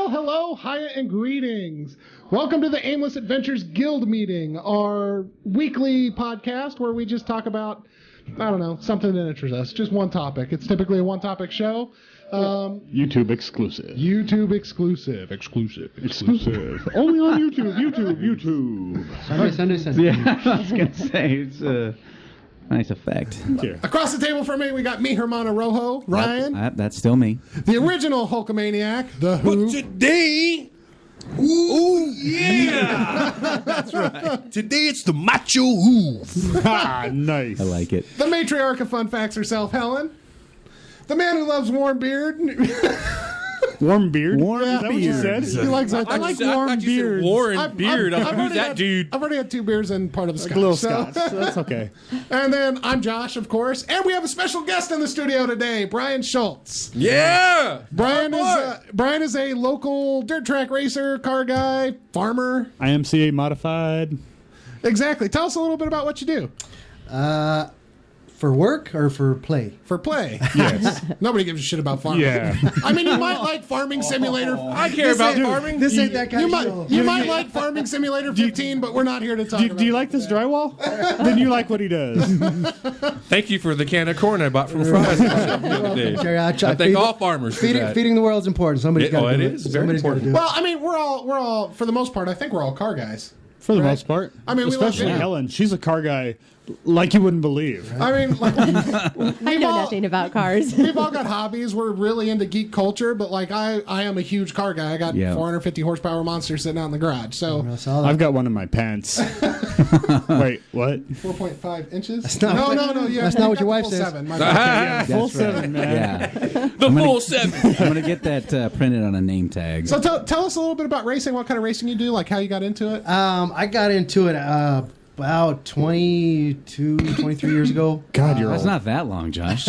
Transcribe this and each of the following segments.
Well, hello, hiya, and greetings. Welcome to the Aimless Adventures Guild meeting, our weekly podcast where we just talk about, I don't know, something that interests us. Just one topic. It's typically a one-topic show. YouTube exclusive. YouTube exclusive. Only on YouTube. Sunday. Yeah, I was going to say, it's a nice effect. Here. Across the table from me, we got me, Hermano Rojo, Ryan. That's still me. The original Hulkamaniac, the Who. But today, ooh yeah, that's right. Today it's the Macho Hoof. Nice. I like it. The matriarch of fun facts herself, Helen. The man who loves warm beard. Warm beard? Warm Is that what you said? He likes I like warm beards. Warren Beard. Who's that dude? I've already had 2 beers and part of a scotch. A little scotch. So that's okay. And then I'm Josh, of course. And we have a special guest in the studio today, Brian Schultz. Yeah. Brian is a local dirt track racer, car guy, farmer. I.M.C.A. modified. Exactly. Tell us a little bit about what you do. For work or for play? For play. Yes. Nobody gives a shit about farming. Yeah. I mean, you might like Farming Simulator. I care about farming. This ain't that kind of show. You might like Farming Simulator 15, but we're not here to talk about it. Do you like this drywall? Then you like what he does. Thank you for the can of corn I bought from Fry's the other day. Jerry, I thank all farmers for that. Feeding the world's important. Somebody's got to do it is very important. Do it. Well, I mean, we're all, for the most part, I think we're all car guys. For the most part. I mean, we love especially video. Helen. She's a car guy like you wouldn't believe. I mean, like, I know nothing about cars. We've all got hobbies. We're really into geek culture, but like I am a huge car guy. I got 450 horsepower monster sitting out in the garage. So I've got one in my pants. Wait, what? 4.5 inches? That's not No. That's not what your wife says. 7. My bad. Full 7, man. Yeah. Full 7. I'm going to get that printed on a name tag. So tell us a little bit about racing. What kind of racing you do? Like how you got into it? I got into it about 22, 23 years ago. God, you're That's old. not that long, Josh.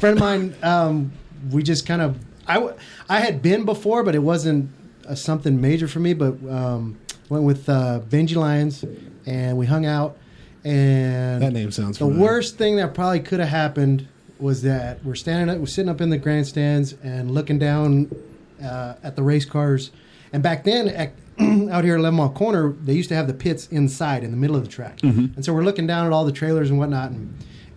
Friend of mine, we just kind of... I had been before, but it wasn't something major for me, but went with Benji Lyons, and we hung out. And That name sounds the familiar. worst thing that probably could have happened was that we're sitting up in the grandstands and looking down at the race cars. And back then, out here at 11 Mile Corner, they used to have the pits inside in the middle of the track. Mm-hmm. And so we're looking down at all the trailers and whatnot,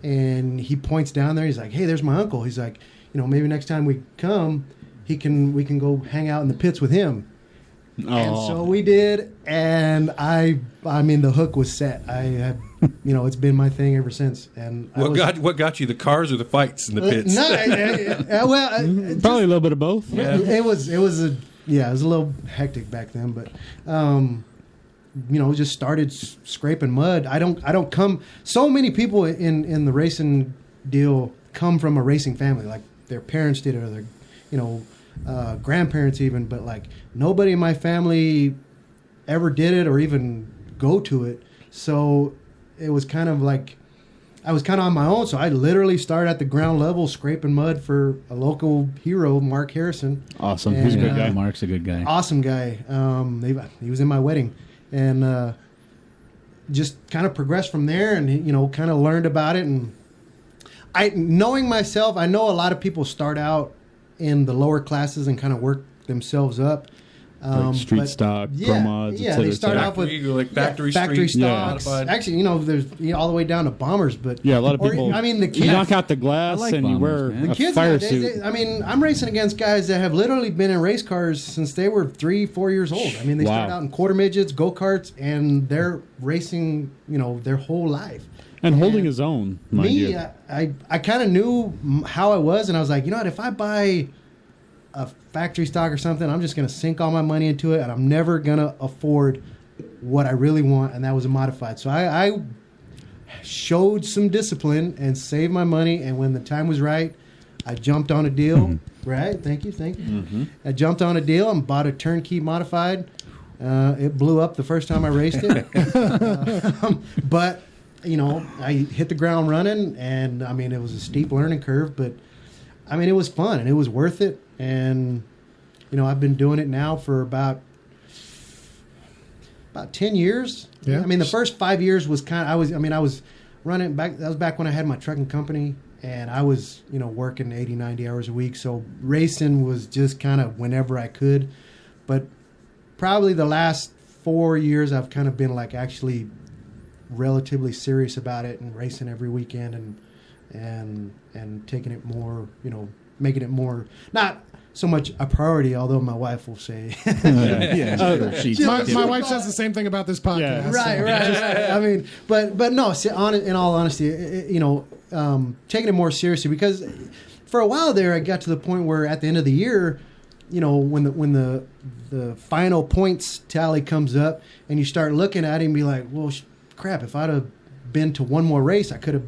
and he points down there. He's like, "Hey, there's my uncle." He's like, maybe next time we come, we can go hang out in the pits with him. Oh. And so we did, and I mean, the hook was set. I had, it's been my thing ever since. And What got you, the cars or the fights in the pits? Probably a little bit of both. Yeah. It was a little hectic back then, but just started scraping mud. I don't come. So many people in the racing deal come from a racing family, like their parents did it, or their grandparents even. But like nobody in my family ever did it or even go to it. So it was kind of like I was kind of on my own. So I literally started at the ground level scraping mud for a local hero, Mark Harrison. Awesome. And, He's a good guy. Mark's a good guy. Awesome guy. He was in my wedding, and just kind of progressed from there, and kind of learned about it. And knowing myself, I know a lot of people start out in the lower classes and kind of work themselves up. Like street stock, pro mods, yeah, they start off with factory stocks. modified. Actually, there's all the way down to bombers, but Yeah, a lot of people. I mean, the kids you knock out the glass I like and you bombers, wear man. a the kids fire nowadays, suit. I'm racing against guys that have literally been in race cars since they were 3-4 years old. I mean, they start out in quarter midgets, go-karts, and they're racing, their whole life. And holding his own, mind you. I kind of knew how I was, and I was like, what, if I buy a factory stock or something, I'm just going to sink all my money into it, and I'm never going to afford what I really want, and that was a modified. So I showed some discipline and saved my money, and when the time was right, I jumped on a deal. Mm-hmm. Right? Thank you. Mm-hmm. I jumped on a deal and bought a turnkey modified. It blew up the first time I raced it. But, I hit the ground running, and, I mean, it was a steep learning curve, but, I mean, it was fun, and it was worth it. And, I've been doing it now for about 10 years. Yeah. I mean, the first 5 years was I was running back. That was back when I had my trucking company, and I was, working 80, 90 hours a week. So racing was just kind of whenever I could. But probably the last 4 years, I've kind of been like actually relatively serious about it and racing every weekend and taking it more, making it more, not so much a priority, although my wife will say. My wife says the same thing about this podcast. Yeah. Right. I mean, but no, in all honesty, taking it more seriously, because for a while there, I got to the point where at the end of the year, when the final points tally comes up and you start looking at it and be like, well, crap, if I'd have been to one more race, I could have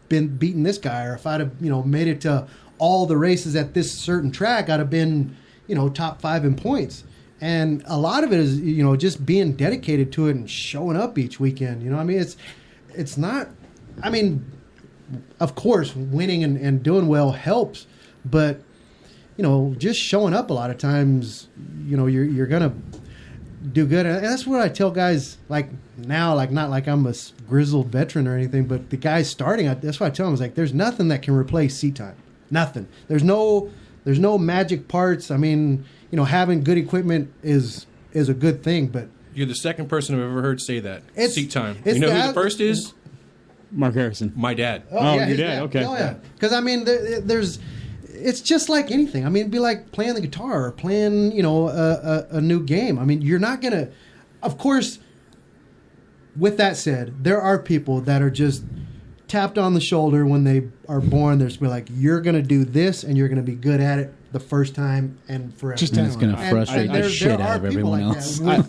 been beating this guy, or if I'd have, made it to all the races at this certain track, I'd have been, top 5 in points. And a lot of it is, just being dedicated to it and showing up each weekend. It's not, of course, winning and doing well helps, but, just showing up a lot of times, you're going to do good. And that's what I tell guys, like now, like not like I'm a grizzled veteran or anything, but the guys starting, that's what I tell them, is like, there's nothing that can replace seat time. Nothing. There's no magic parts. Having good equipment is a good thing, but You're the second person I've ever heard say that. Seat time. it's You know who the- the first is? Mark Harrison. My dad. Oh, yeah, your dad, okay. Oh, yeah. Because, there's... It's just like anything. It'd be like playing the guitar or playing, a new game. You're not going to... Of course, with that said, there are people that are just tapped on the shoulder when they are born. They're just be like, you're going to do this and you're going to be good at it the first time and forever. And it's going to frustrate the shit out of everyone else. I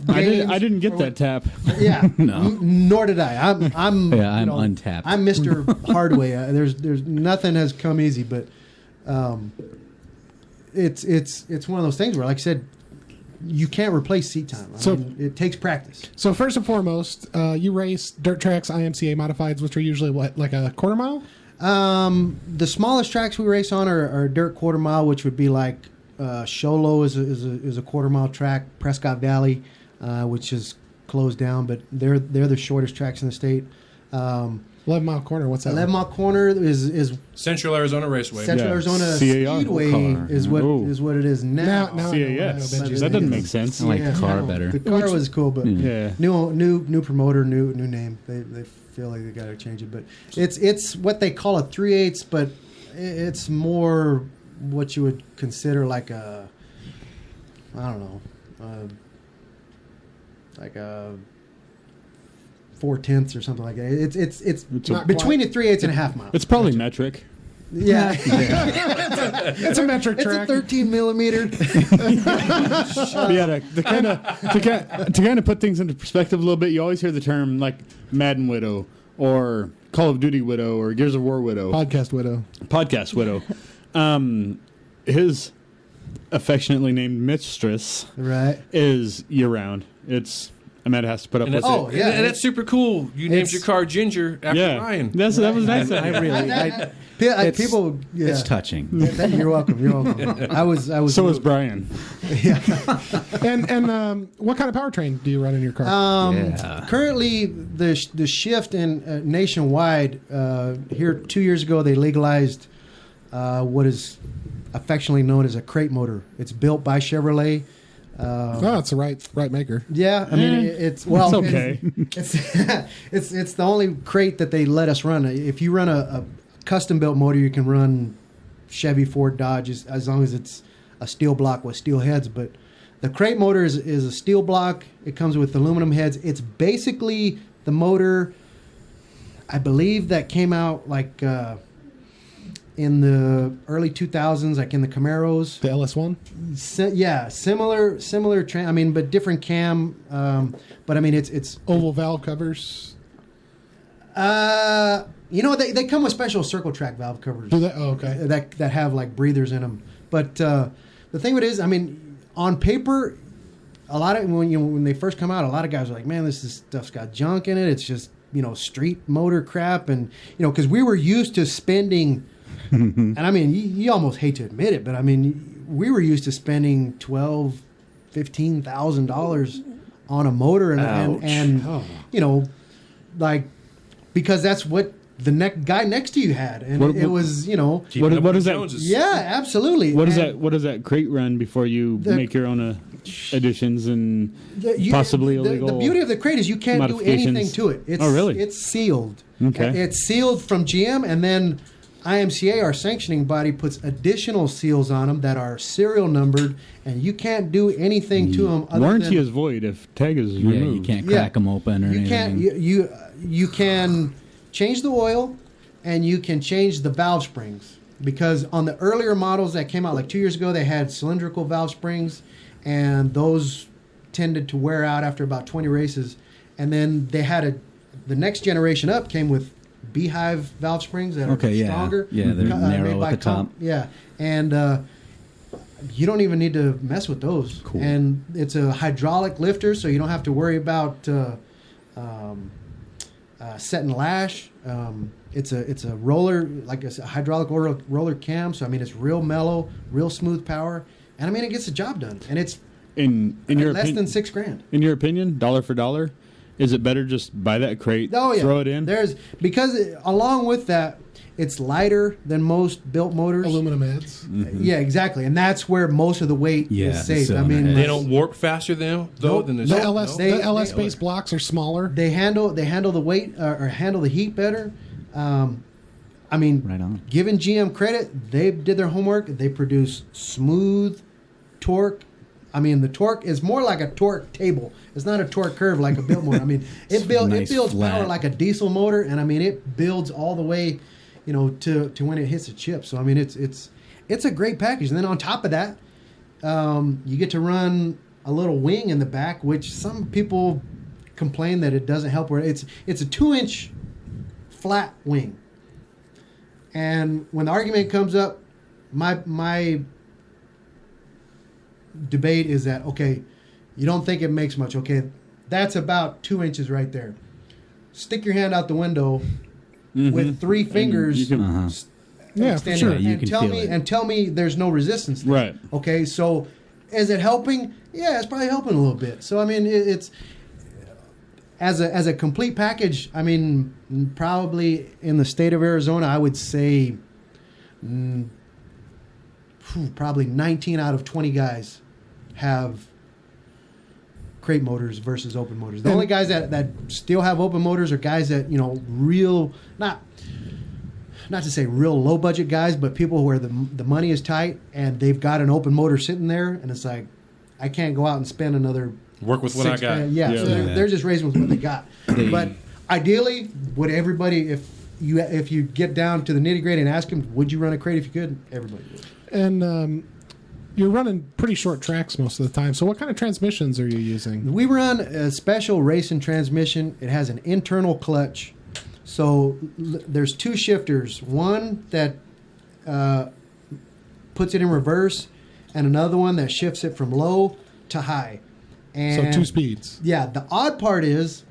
didn't get that tap. Yeah, No. Nor did I. I'm untapped. I'm Mr. Hardway. There's nothing has come easy, but it's one of those things where, like I said, you can't replace seat time. It takes practice. So first and foremost, you race dirt tracks, I.M.C.A. modifieds, which are usually like a quarter mile? The smallest tracks we race on are dirt quarter mile, which would be like Sholo is a quarter mile track, Prescott Valley, which is closed down, but they're the shortest tracks in the state. 11 Mile Corner, what's that? 11 Mile Corner is Central Arizona Raceway. Central Arizona CAR. Speedway is what it is now. Now CAS. Benji's That name. doesn't make sense. I like the car better. The car was cool, but Yeah. new promoter, new name. They feel like they got to change it, but it's what they call a 3/8, but it's more what you would consider like a, I don't know, like a 4/10 or something like that. It's Not between a 3/8 and a half mile. It's probably metric. Yeah. It's a metric It's a track. 13 millimeter. Yeah, to kind of put things into perspective a little bit, you always hear the term like Madden Widow or Call of Duty Widow or Gears of War Widow. Podcast widow. Podcast Widow. His affectionately named mistress Right. is year round. Amanda has to put up And with that's, it. and that's super cool. You named your car Ginger after Yeah, Ryan. that was nice. I really, it's- People, yeah. it's touching. You're welcome. You're welcome. I was. So is Brian. And what kind of powertrain do you run in your car? Yeah. Currently, the shift in nationwide. Here 2 years ago, they legalized what is affectionately known as a crate motor. It's built by Chevrolet. Oh, it's the right maker. Yeah, I mean it's well. It's okay. It's the only crate that they let us run. If you run a custom built motor, you can run Chevy, Ford, Dodge as long as it's a steel block with steel heads. But the crate motor is a steel block. It comes with aluminum heads. It's basically the motor, I believe, that came out like in the early 2000s, like in the Camaros. The LS1? Similar. But different cam. But I mean, it's Oval valve covers. they come with special circle track valve covers. Do that? Oh, okay. That have like breathers in them. But the thing with it is, I mean, on paper, a lot of when they first come out, a lot of guys are like, "Man, this stuff's got junk in it. It's just street motor crap." And because we were used to spending, and I mean, you almost hate to admit it, but I mean, we were used to spending $12,000-$15,000 on a motor, and like because that's what guy next to you had, and it was what is that? Yeah, absolutely. What does that crate run before you make your own additions and possibly illegal? The beauty of the crate is you can't do anything to it. It's, really? It's sealed. Okay. It's sealed from GM, and then I.M.C.A, our sanctioning body, puts additional seals on them that are serial numbered, and you can't do anything to them. Warranty is void if tag is removed. Yeah, you can't crack them open or anything. You can change the oil, and you can change the valve springs, because on the earlier models that came out like 2 years ago, they had cylindrical valve springs, and those tended to wear out after about 20 races. And then they had the next generation up came with beehive valve springs that are stronger. Yeah, they're narrow at the top. Yeah, and you don't even need to mess with those. Cool. And it's a hydraulic lifter, so you don't have to worry about set and lash. It's a roller, like a hydraulic roller cam. So I mean, it's real mellow, real smooth power, and I mean, it gets the job done. And it's in your less than $6,000. In your opinion, dollar for dollar, is it better just buy that crate, throw it in? Because along with that, it's lighter than most built motors. Aluminum heads. Mm-hmm. Yeah, exactly, and that's where most of the weight is saved. I mean, they don't warp faster than the LS based blocks are smaller. They handle the weight or handle the heat better. I mean, right on. Giving GM credit, they did their homework. They produce smooth torque. I mean, the torque is more like a torque table. It's not a torque curve like a built motor. I mean, it builds power like a diesel motor, and I mean, it builds all the way, to when it hits the chip. So I mean, it's a great package. And then on top of that, you get to run a little wing in the back, which some people complain that it doesn't help. Where it's a 2-inch flat wing, and when the argument comes up, my debate is that, okay, you don't think it makes much. Okay, that's about 2 inches right there. Stick your hand out the window with 3 fingers. Yeah, for sure. And tell me there's no resistance there. Right. Okay, so is it helping? Yeah, it's probably helping a little bit. So I mean, it's as a complete package. I mean, probably in the state of Arizona, I would say probably 19 out of 20 guys have crate motors versus open motors. The only guys that still have open motors are guys that, real, not to say real low budget guys, but people where the money is tight and they've got an open motor sitting there, and it's like, I can't go out and spend another work with what I got. So they're just raising with what they got. But ideally, would everybody, if you get down to the nitty gritty and ask them, would you run a crate if you could? Everybody would. And you're running pretty short tracks most of the time. So what kind of transmissions are you using? We run a special racing transmission. It has an internal clutch. So there's 2 shifters. One that puts it in reverse, and another one that shifts it from low to high. And so 2 speeds. Yeah. The odd part is,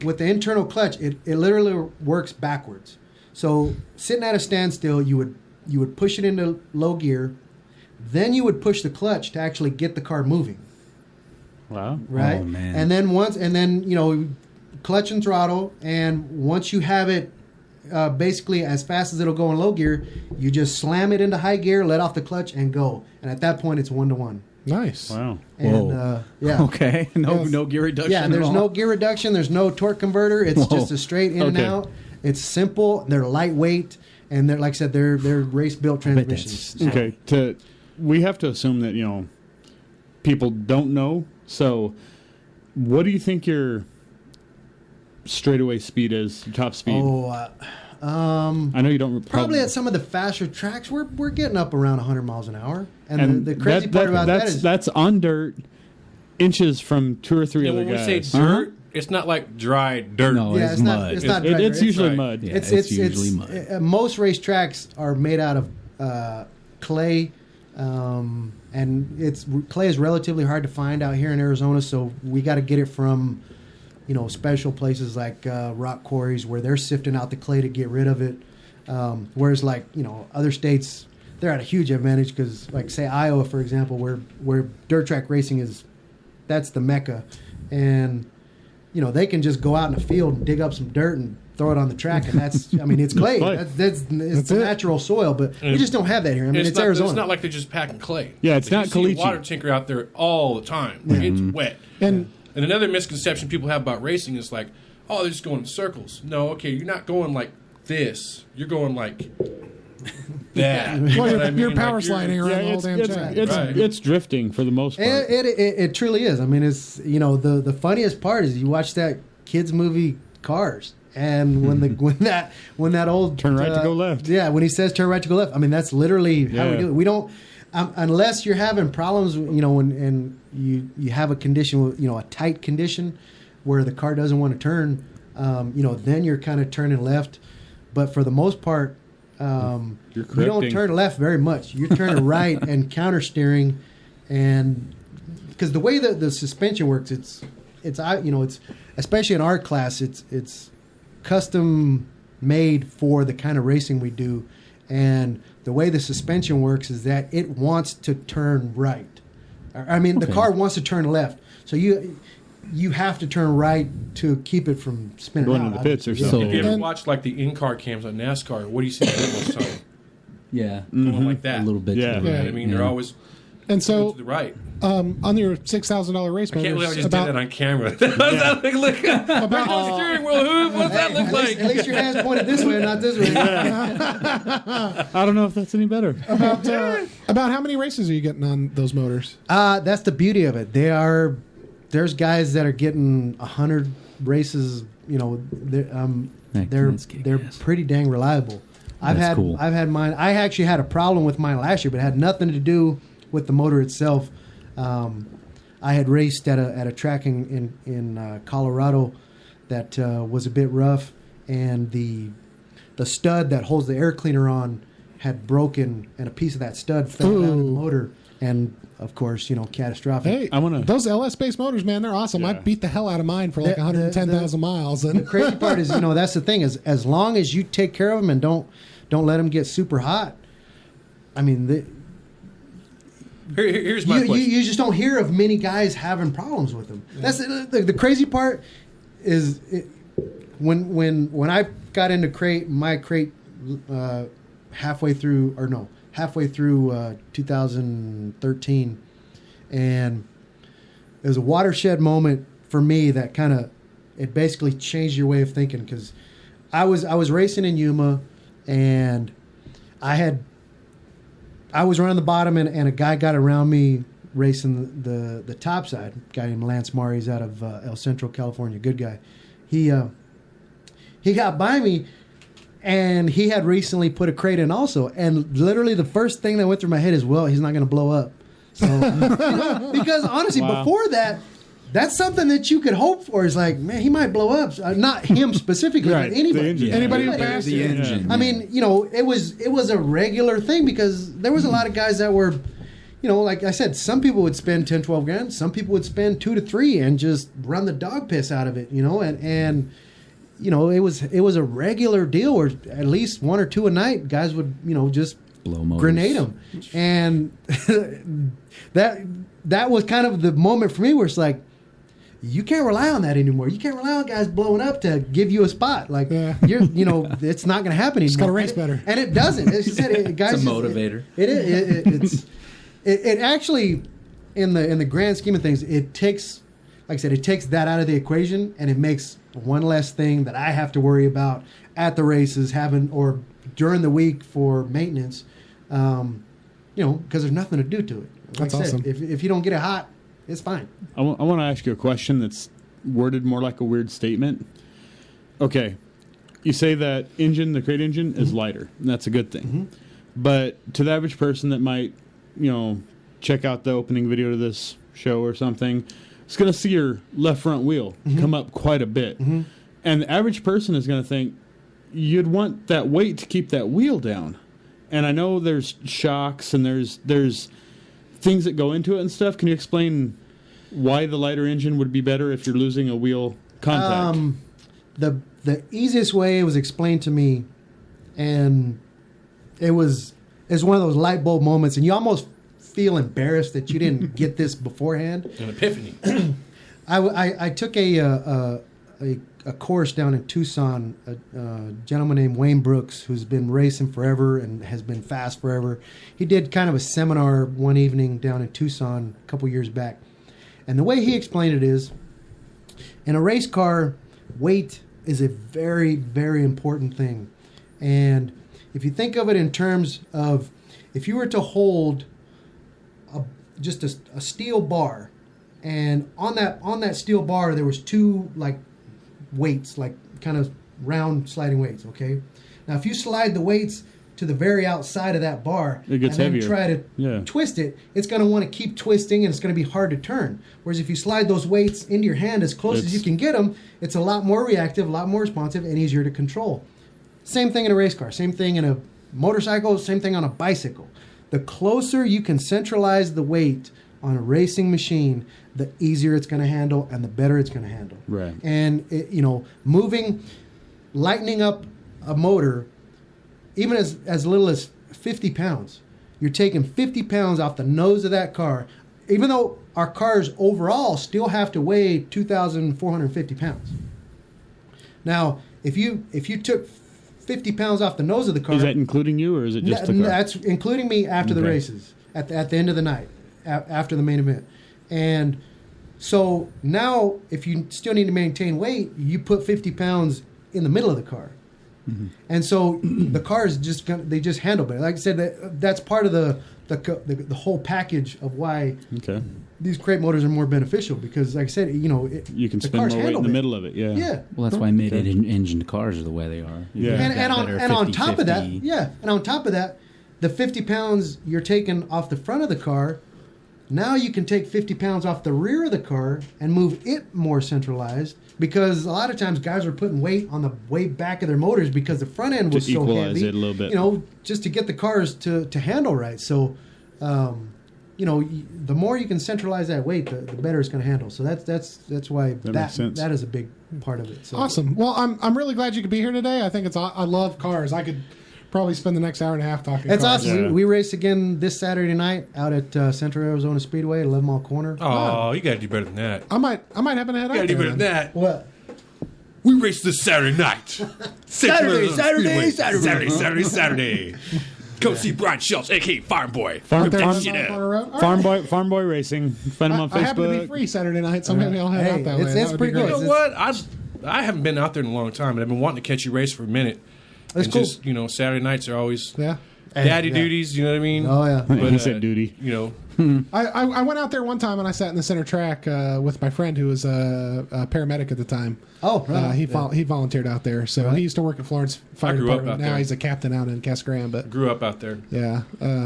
with the internal clutch, it literally works backwards. So sitting at a standstill, you would push it into low gear, then you would push the clutch to actually get the car moving. Wow. Right? Oh, man. And then clutch and throttle, and once you have it basically as fast as it'll go in low gear, you just slam it into high gear, let off the clutch, and go. And at that point, it's 1-to-1. Nice. Wow. And, yeah. Okay. No gear reduction. Yeah, there's no gear reduction. There's no torque converter. It's just a straight in and out. It's simple. They're lightweight. And they're, like I said, they're race-built transmissions. Okay. We have to assume that, people don't know. So what do you think your straightaway speed is, your top speed? I know you don't... Probably at some of the faster tracks, we're getting up around 100 miles an hour. And the crazy part about that is... That's on dirt, inches from 2 or 3 other guys. When we say dirt, it's not like dry dirt. No, it's mud. It's not dry. It's usually mud. Yeah, it's usually mud. Most race tracks are made out of clay, and clay is relatively hard to find out here in Arizona, so we got to get it from special places like rock quarries where they're sifting out the clay to get rid of it. Whereas other states, they're at a huge advantage because, like, say Iowa, for example, where dirt track racing that's the mecca, and they can just go out in the field and dig up some dirt and throw it on the track, and that's, I mean, it's clay. It's the natural soil, but we just don't have that here. I mean, it's Arizona. It's not like they're just packing clay. Yeah, it's not caliche. caliche. Water tinker out there all the time. Like, it's wet. And another misconception people have about racing is like, oh, they're just going in circles. No, okay, you're not going like this. You're going like that. well, you're power sliding around the whole damn track. It's drifting for the most part. It truly is. I mean, it's, the funniest part is you watch that kids movie Cars, and when that old turn right to go left. Yeah, when he says turn right to go left, I mean, that's literally how we do it. We don't unless you're having problems, and you have a condition, a tight condition where the car doesn't want to turn, then you're kind of turning left. But for the most part, you don't turn left very much. You're turning right and counter steering, and because the way that the suspension works, it's especially in our class, it's custom made for the kind of racing we do, and the way the suspension works is that it wants to turn right. I mean, the car wants to turn left, so you have to turn right to keep it from spinning going out. to the pits or something. If you ever watched like the in-car cams on NASCAR, what do you see most of the time? Yeah. Going like that. A little bit. Yeah. To the right. I mean, they're always And so, to the right. On your $6,000 race I can't believe I motors, just did that on camera. What does that look like? About steering wheel. What does that look like? At least your hands pointed this way and not this way. I don't know if that's any better. about how many races are you getting on those motors? That's the beauty of it. There's guys that are getting 100 races. They're pretty dang reliable. I've had mine. I actually had a problem with mine last year, but it had nothing to do with the motor itself. I had raced at a track in Colorado that was a bit rough, and the stud that holds the air cleaner on had broken, and a piece of that stud fell down in the motor, and of course, catastrophic. Hey, those LS-based motors, man, they're awesome. Yeah. I beat the hell out of mine for like 110,000 miles. And the crazy part is, that's the thing, is as long as you take care of them and don't let them get super hot, I mean, Here's my question. You just don't hear of many guys having problems with them. Yeah. That's the crazy part is when I got into my crate halfway through 2013, and it was a watershed moment for me that kind of, it basically changed your way of thinking, because I was racing in Yuma, and I was running the bottom, and a guy got around me racing the top side. A guy named Lance Marr, he's out of El Centro, California. Good guy. He got by me, and he had recently put a crate in also. And literally the first thing that went through my head is, well, he's not going to blow up. So because honestly, before that, that's something that you could hope for. Is like, man, he might blow up. Not him specifically, but anybody. Anybody who passed the it. engine. I mean, it was a regular thing, because there was a lot of guys that were, like I said, some people would spend 10, 12 grand. Some people would spend 2 to 3 and just run the dog piss out of it, and it was a regular deal where at least 1 or 2 a night guys would, just blow motors. Grenade them. And that was kind of the moment for me where it's like, you can't rely on that anymore. You can't rely on guys blowing up to give you a spot. Like, it's not going to happen anymore. It's got to race better. And it doesn't. As you said, guys, it's a motivator. It actually, in the grand scheme of things, it takes, like I said, it takes that out of the equation, and it makes one less thing that I have to worry about at the races, or during the week for maintenance, because there's nothing to do to it. Like That's I said, awesome. If you don't get it hot, it's fine. I want to ask you a question that's worded more like a weird statement. Okay, you say that the crate engine is lighter, and that's a good thing. Mm-hmm. But to the average person that might, check out the opening video to this show or something, it's going to see your left front wheel come up quite a bit. Mm-hmm. And the average person is going to think you'd want that weight to keep that wheel down. And I know there's shocks and there's things that go into it and stuff. Can you explain why the lighter engine would be better if you're losing a wheel contact? The easiest way it was explained to me, and it's one of those light bulb moments, and you almost feel embarrassed that you didn't get this beforehand. An epiphany. I took a a course down in Tucson. A gentleman named Wayne Brooks, who's been racing forever and has been fast forever. He did kind of a seminar one evening down in Tucson a couple years back. And the way he explained it is, in a race car, weight is a very, very important thing. And if you think of it in terms of, if you were to hold just a steel bar, and on that steel bar there was two like weights, like kind of round sliding weights. Okay, now if you slide the weights to the very outside of that bar it gets and then heavier. try to twist it, it's going to want to keep twisting and it's going to be hard to turn. Whereas if you slide those weights into your hand as close as you can get them, it's a lot more reactive, a lot more responsive, and easier to control. Same thing in a race car, same thing in a motorcycle, same thing on a bicycle. The closer you can centralize the weight on a racing machine, the easier it's going to handle and the better it's going to handle. Right. And lightening up a motor, even as little as 50 pounds, you're taking 50 pounds off the nose of that car, even though our cars overall still have to weigh 2,450 pounds. Now, if you took 50 pounds off the nose of the car... Is that including you, or is it just the car? That's including me after the races, at the end of the night, after the main event. And so now, if you still need to maintain weight, you put 50 pounds in the middle of the car. Mm-hmm. And so the cars they just handle better. Like I said, that's part of the whole package of why these crate motors are more beneficial, because, like I said, you can spin more weight in the middle of it. Yeah. Yeah. Well, that's why mid-engine cars are the way they are. Yeah. And on top of that, the 50 pounds you're taking off the front of the car, now you can take 50 pounds off the rear of the car and move it more centralized, because a lot of times guys are putting weight on the way back of their motors because the front end was so heavy. To equalize it a little bit. Just to get the cars to handle right. So, the more you can centralize that weight, the better it's going to handle. So that's why that is a big part of it. So. Awesome. Well, I'm really glad you could be here today. I think I love cars. I could probably spend the next hour and a half talking. It's cars. awesome. Yeah. We race again this Saturday night out at Central Arizona Speedway at 11 Mile Corner. Oh, you got to do better than that. I might happen to head out there. You got to do better than that. What? We race this Saturday night. Saturday. Come see Brian Schultz, a.k.a. Farm Boy. Farm Boy Racing. Find him on Facebook. I happen to be free Saturday night, so maybe I'll head out that way. It's pretty good. You know what? I haven't been out there in a long time, and I've been wanting to catch you race for a minute. That's and cool. Just, Saturday nights are always daddy duties, you know what I mean? Oh, yeah. But, he said duty. I went out there one time and I sat in the center track with my friend who was a paramedic at the time. Oh, right. He volunteered out there, so he used to work at Florence Fire Department. Now he's a captain out in Cascaran. But grew up out there. Yeah.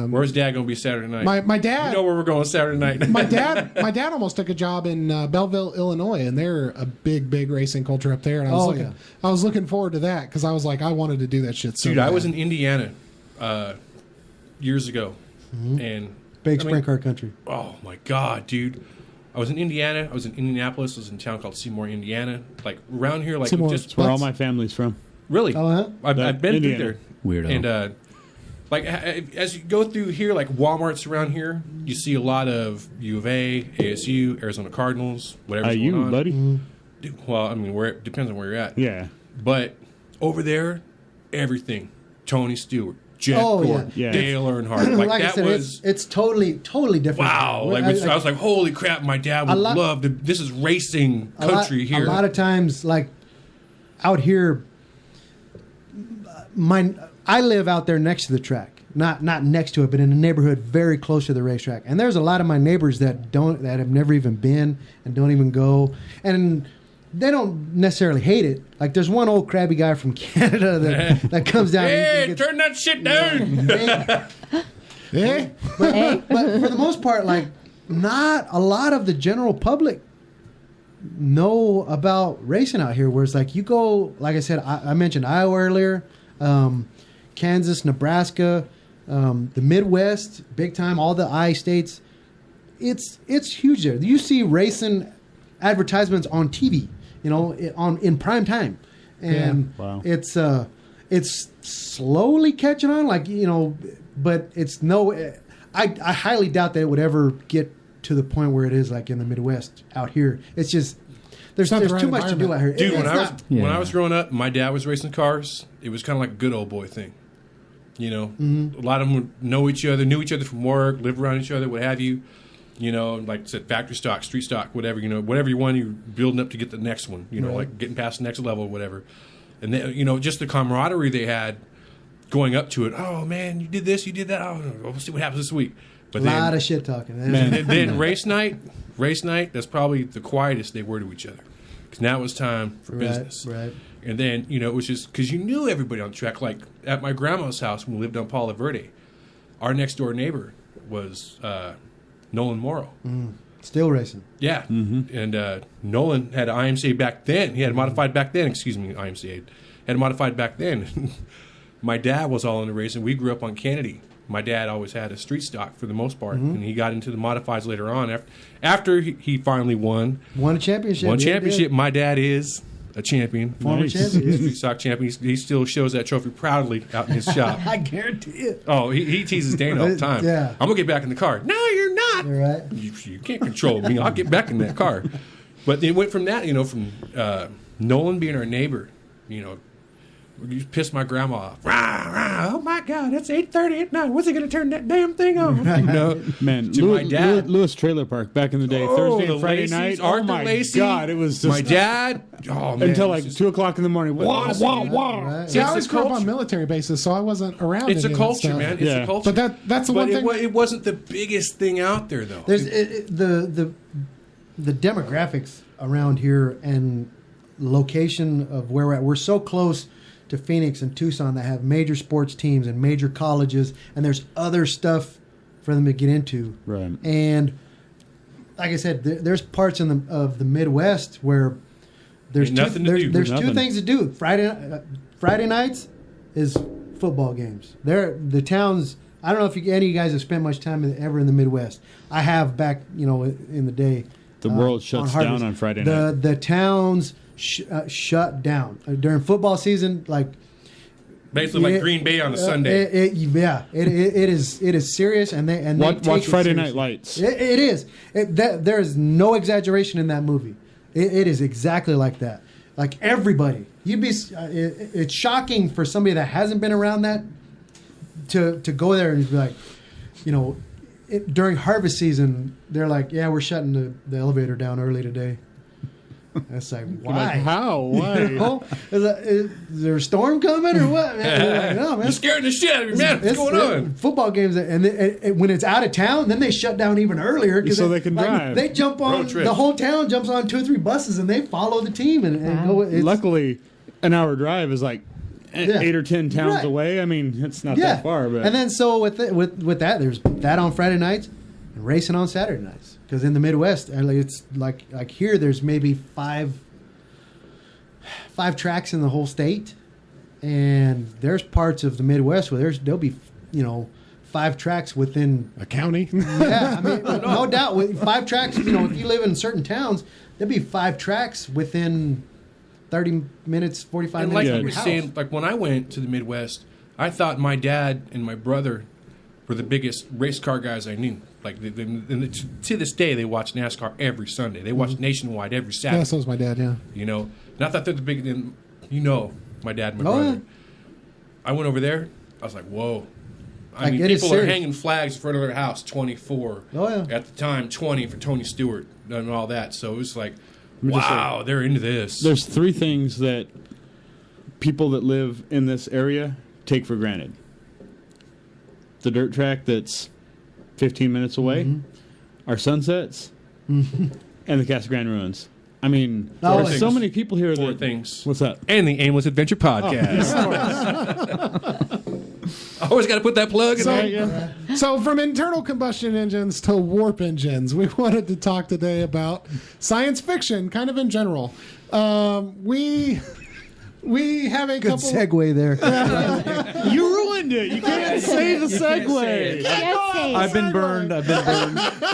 Where's Dad going to be Saturday night? My dad. You know where we're going Saturday night. my dad almost took a job in Belleville, Illinois, and they're a big racing culture up there. And I was looking forward to that because I was like, I wanted to do that shit. So dude, bad. I was in Indiana years ago, and big sprint car country. Oh my God, dude! I was in Indiana. I was in Indianapolis. I was in a town called Seymour, Indiana. Like around here, like Seymour, that's where all my family's from. Really? Oh, huh? I've been through there. Weirdo. And like as you go through here, like Walmart's around here, you see a lot of U of A, ASU, Arizona Cardinals, whatever's going on. Buddy? Dude, well, I mean, it depends on where you're at. Yeah. But over there, everything. Tony Stewart. Jet Gordon, Dale Earnhardt. Like that said, was... It's totally different. Wow. I was like, holy crap, my dad would love to... This is racing country here. A lot of times, like, out here, I live out there next to the track. Not next to it, but in a neighborhood very close to the racetrack. And there's a lot of my neighbors that have never even been and don't even go. And... they don't necessarily hate it. Like, there's one old crabby guy from Canada that comes down. Hey, turn that shit down! But for the most part, like, not a lot of the general public know about racing out here. Whereas, like, you go, like I said, I mentioned Iowa earlier, Kansas, Nebraska, the Midwest, big time, all the I states. It's huge there. You see racing advertisements on TV. In prime time, and it's slowly catching on. Like but it's I highly doubt that it would ever get to the point where it is like in the Midwest out here. It's just there's not the too right much to do out here. Dude, It's when not- I was growing up, my dad was racing cars. It was kind of like a good old boy thing. You know, a lot of them would know each other, knew each other from work, lived around each other, what have you. You know, like I said, factory stock, street stock, whatever. You know, whatever you want, you're building up to get the next one. You know, like getting past the next level, or whatever. And then, you know, just the camaraderie they had going up to it. Oh man, you did this, you did that. Oh, we'll see what happens this week. But a lot of shit talking. then race night. That's probably the quietest they were to each other, because now it was time for business. Right. And then, you know, it was just because you knew everybody on the track. Like at my grandma's house when we lived on Palo Verde, our next door neighbor was Nolan Morrow. Still racing. Yeah. And Nolan had an I.M.C.A. back then. He had a modified back then. Excuse me, I.M.C.A. Had a modified back then. My dad was all into racing. We grew up on Kennedy. My dad always had a street stock for the most part, and he got into the modifieds later on. After he finally won a championship. One championship. My dad is a champion. Former champion. Street stock champion. He still shows that trophy proudly out in his shop. I guarantee it. Oh, he teases Dana all the time. Yeah. I'm going to get back in the car. No, you're not. You're right. You can't control me. I'll get back in that car. But it went from that, you know, from Nolan being our neighbor, you know, you pissed my grandma off. Rah, rah, oh my God, it's 8:30 at night. When's he going to turn that damn thing on? You know? Man, To my dad. Lewis Trailer Park back in the day, Thursday the and Friday Lacey's, night. Arthur Oh my Lacey, God, it was just my dad. Oh man, until it like was just- 2 o'clock in the morning. Wah, wah, wah. Right. See, I It's always a grew up on culture. military bases, so I wasn't around. It's a any of that culture, stuff. man. It's Yeah. a culture. But that's the one thing. It wasn't the biggest thing out there, though. There's the demographics around here and location of where we're at. We're so close to Phoenix and Tucson that have major sports teams and major colleges, and there's other stuff for them to get into. Right. And like I said, there's parts of the Midwest where there's Ain't nothing to do. There's Nothing. two things to do. Friday nights is football games. The towns. I don't know if any of you guys have spent much time ever in the Midwest. I have back, you know, in the day. The world shuts Harvest. down on Friday night. The towns shut down during football season. Like Basically, like Green Bay on a Sunday. It is serious, and they Watch take it Friday seriously. Night Lights. It is. There is no exaggeration in that movie. It is exactly like that. Like everybody, it's shocking for somebody that hasn't been around that to go there and be like, you know, during harvest season, they're like, yeah, we're shutting the elevator down early today. It's like, why? Like, how? Why? You know? Is there a storm coming or what? Man, like, no, man. You're scaring the shit out of me, man. What's going on? Football games, and when it's out of town, then they shut down even earlier So they can drive. They jump on Road trip. the whole town jumps on 2 or 3 buses, and they follow the team and go. Luckily, an hour drive is like 8 or 10 towns Right. away. I mean, it's not yeah, that far. But and then so with that, there's that on Friday nights and racing on Saturday nights. Because in the Midwest, it's like here, there's maybe five tracks in the whole state, and there's parts of the Midwest where there'll be 5 tracks within A county. yeah, I mean no doubt with 5 tracks. You know, if you live in certain towns, there'll be 5 tracks within 30 minutes, 45 And minutes like of you your were house. saying, like when I went to the Midwest, I thought my dad and my brother were the biggest race car guys I knew. Like to this day, they watch NASCAR every Sunday. They watch Nationwide every Saturday. Yeah, so was my dad. Yeah. You know, and I thought they're the big. And my dad and my Oh, brother. yeah. I went over there. I was like, whoa. I Like, mean, it is people are serious. hanging flags in front of their house. 24. Oh, yeah. At the time, 20 for Tony Stewart and all that. So it was like, me just wow, they're into this. there's 3 things that people that live in this area take for granted. The dirt track that's 15 minutes away, our sunsets, and the Casa Grande Ruins. I mean, Oh, there's things. so many people here 4 that... things. What's that? And the Aimless Adventure Podcast. I always got to put that plug in So, there. so from internal combustion engines to warp engines, we wanted to talk today about science fiction, kind of in general. We have a Good couple. segue there. You ruined it. You can't say the segue. Can't say. I've been burned.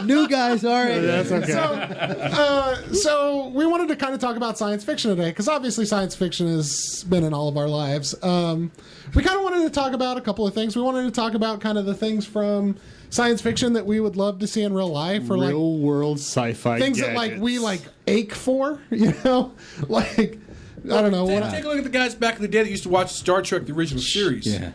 New guys, all right. That's okay. So we wanted to kind of talk about science fiction today, because obviously science fiction has been in all of our lives. We kind of wanted to talk about a couple of things. We wanted to talk about kind of the things from science fiction that we would love to see in real life, or real world sci-fi things gadgets. that like we like ache for, you know, like I don't know. Take a look at the guys back in the day that used to watch Star Trek, the original series. Yeah.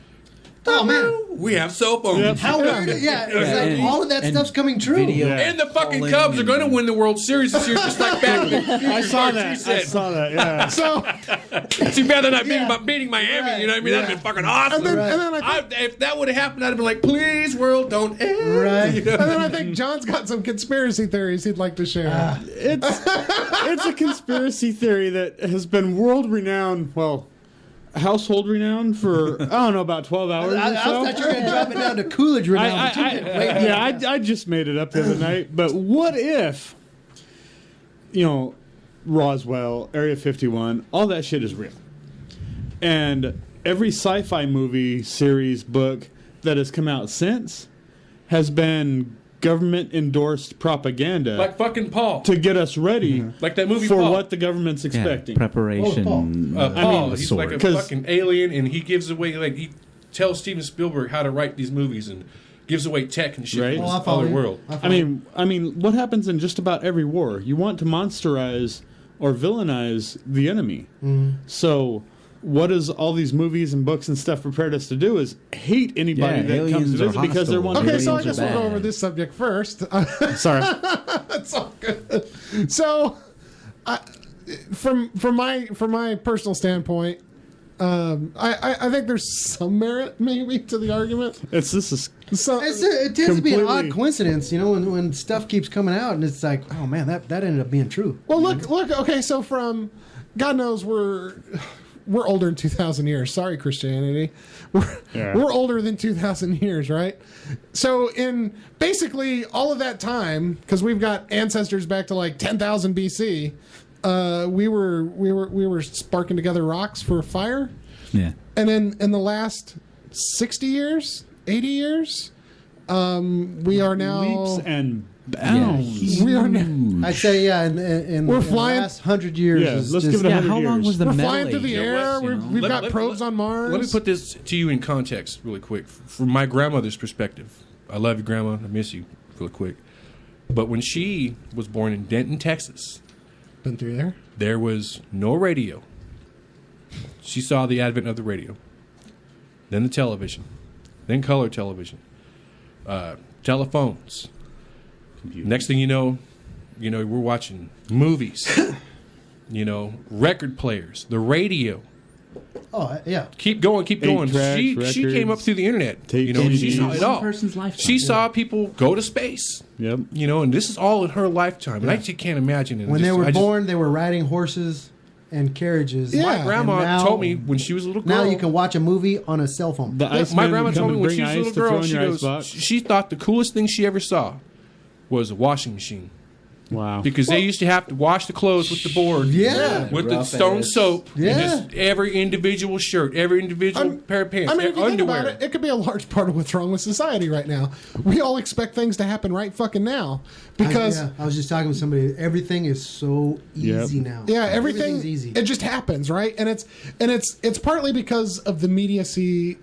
Oh man, We have cell phones. Yep. how weird! Yeah, it's like and- all of that and stuff's coming true. video. Yeah. And the fucking Calling Cubs are and- going to win the World Series this year, just like back in the I saw cartoon that. I said. saw that. Yeah. So Too bad they're not Yeah. beating Miami. Right. You know what I mean? That'd Yeah. been fucking awesome. and then I think, If that would have happened, I'd have been like, please, world, don't end. Right. You know? and then I think John's got some conspiracy theories he'd like to share. It's a conspiracy theory that has been world renowned. Well, household renowned for I don't know about 12 hours. I or so. thought you were going to drop it down to Coolidge right now. I just made it up the other night. But what if, Roswell, Area 51, all that shit is real, and every sci-fi movie, series, book that has come out since has been government-endorsed propaganda Like fucking Paul. to get us ready Like that movie for Paul. what the government's expecting. Preparation. Paul, of he's sort. like a 'Cause- fucking alien, and he gives away, like, he tells Steven Spielberg how to write these movies and gives away tech and shit Right. from Oh, I this follow other you. world. I mean, what happens in just about every war? You want to monsterize or villainize the enemy. So, what does all these movies and books and stuff prepared us to do is hate anybody Yeah, that comes aliens to are visit because they're hostile. one. Okay, so I aliens are guess we'll go bad. over this subject first. Sorry. That's all good. So, from my personal standpoint, I think there's some merit maybe to the argument. This is So It tends to be an odd Completely. coincidence, when stuff keeps coming out, and it's like, oh man, that ended up being true. well, look. Okay, so from God knows we're older than 2,000 years. Sorry, Christianity. We're older than 2,000 years, right? So in basically all of that time, because we've got ancestors back to like 10,000 BC, we were sparking together rocks for a fire, Yeah. and then in the last 60 years, 80 years, we are now leaps and bounds. we are now, I'd say, yeah, in We're the flying- last 100 years. Yeah, is let's just- give it a Yeah, 100 how long years. was the we're metal flying through age? the air. You know? We've got probes on Mars. Let me put this to you in context really quick. From my grandmother's perspective, I love you, Grandma. I miss you real quick. But when she was born in Denton, Texas, Been through there. there was no radio. She saw the advent of the radio, then the television, then color television, telephones. Next thing you know, we're watching movies, record players, the radio. Oh, yeah. Keep going. tracks, She came up records, through the internet. tape She saw CDs. it all. One person's lifetime. She saw people go to space. Yep. And this is all in her lifetime. And I just can't imagine it. When they were born, they were riding horses and carriages. Yeah. my And grandma now- told me when she was a little girl. Now you can watch a movie on a cell phone. The my Iceman grandma would come told me and when bring she was a ice little to throw girl, in she your goes, icebox. she thought the coolest thing she ever saw was a washing machine. Wow. Because they used to have to wash the clothes with the board. Yeah. With the Rough stone ass. soap. Yeah. And just every individual shirt, every individual pair of pants, I mean, if you underwear. think about it, it could be a large part of what's wrong with society right now. We all expect things to happen right fucking now because I was just talking with somebody. Everything is so easy now. yeah, everything Everything's easy. it just happens, right? And it's partly because of the immediacy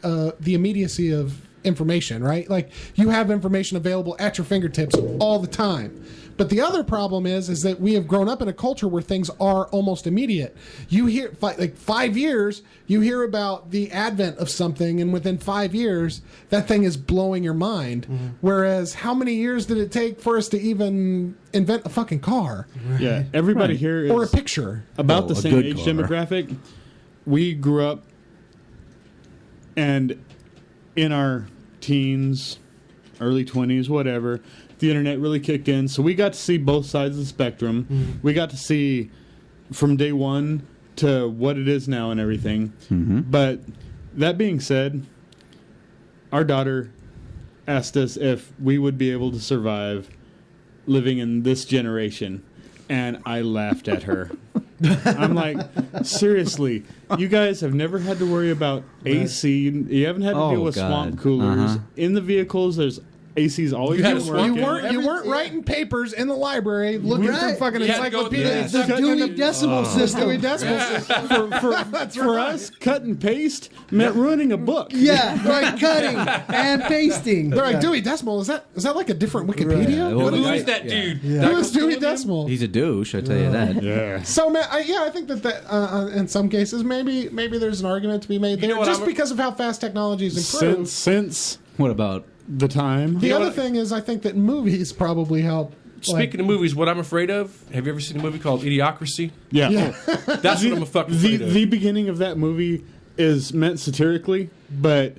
of information, right? Like you have information available at your fingertips all the time. But the other problem is that we have grown up in a culture where things are almost immediate. You hear like 5 years, you hear about the advent of something, and within 5 years, that thing is blowing your mind. Whereas, how many years did it take for us to even invent a fucking car Yeah, everybody here is or a picture? about the Oh, a same good age car. demographic. We grew up, and in our teens, early 20s, whatever, the internet really kicked in. So we got to see both sides of the spectrum. We got to see from day one to what it is now and everything. But that being said, our daughter asked us if we would be able to survive living in this generation. And I laughed at her. I'm like, seriously, you guys have never had to worry about AC. You haven't had to Oh, deal with God. swamp coolers. Uh-huh. In the vehicles, there's ACs always You had didn't to work. swap You weren't writing papers in the library looking Right. for fucking You had to go with the encyclopedias. exact Dewey Decimal System. Dewey Decimal System. For us, cut and paste meant ruining a book. Yeah, right. Cutting and pasting. They're like, Dewey Decimal, is that like a different Wikipedia? Right. Well, Who the is guy- that dude? Who is Dewey Decimal? He's a douche, I tell you that. Yeah. So, man, I think that in some cases, maybe there's an argument to be made there, know what, just I'm- because of how fast technology's improved. Since What about the time. The other thing is, I think that movies probably help. Speaking of movies, what I'm afraid of, have you ever seen a movie called Idiocracy? Yeah. That's what I'm fucking afraid of. The beginning of that movie is meant satirically, but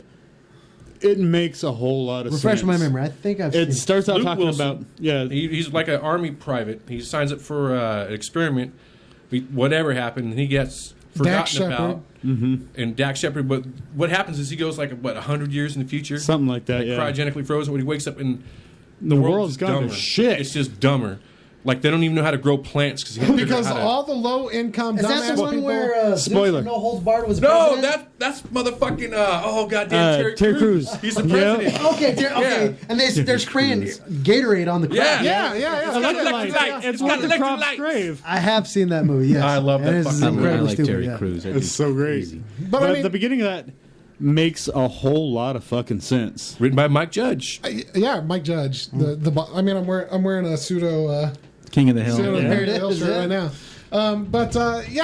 it makes a whole lot of sense. Refresh my memory. I think I've seen It starts out Luke talking Wilson. about He's like an army private. He signs up for an experiment. Whatever happened, and he gets forgotten about. And Dak Shepard. But what happens is he goes like 100 years in the future, something like that. Yeah. cryogenically frozen. When he wakes up and The world's just gone to dumber. shit. It's just dumber. Like they don't even know how to grow plants Because all the low-income Is dumbass that the one people. where Spoiler. No Holds Barred was No, president? that's motherfucking goddamn Terry Crews. He's the Yeah. president. Okay, okay. Yeah. And they're spraying Gatorade on the crowd. Yeah. Yeah. It's got electric lights. It's It's got the electric crop's lights. grave. I have seen that movie, yes. I love that And it's fucking movie. I incredibly like stupid, Terry yeah. Crews. It's so great. Easy. But I mean, the beginning of that makes a whole lot of fucking sense. Written by Mike Judge. Mike Judge. I mean, I'm wearing a pseudo King of the Hill. Perry Yeah. Hill shirt right now. I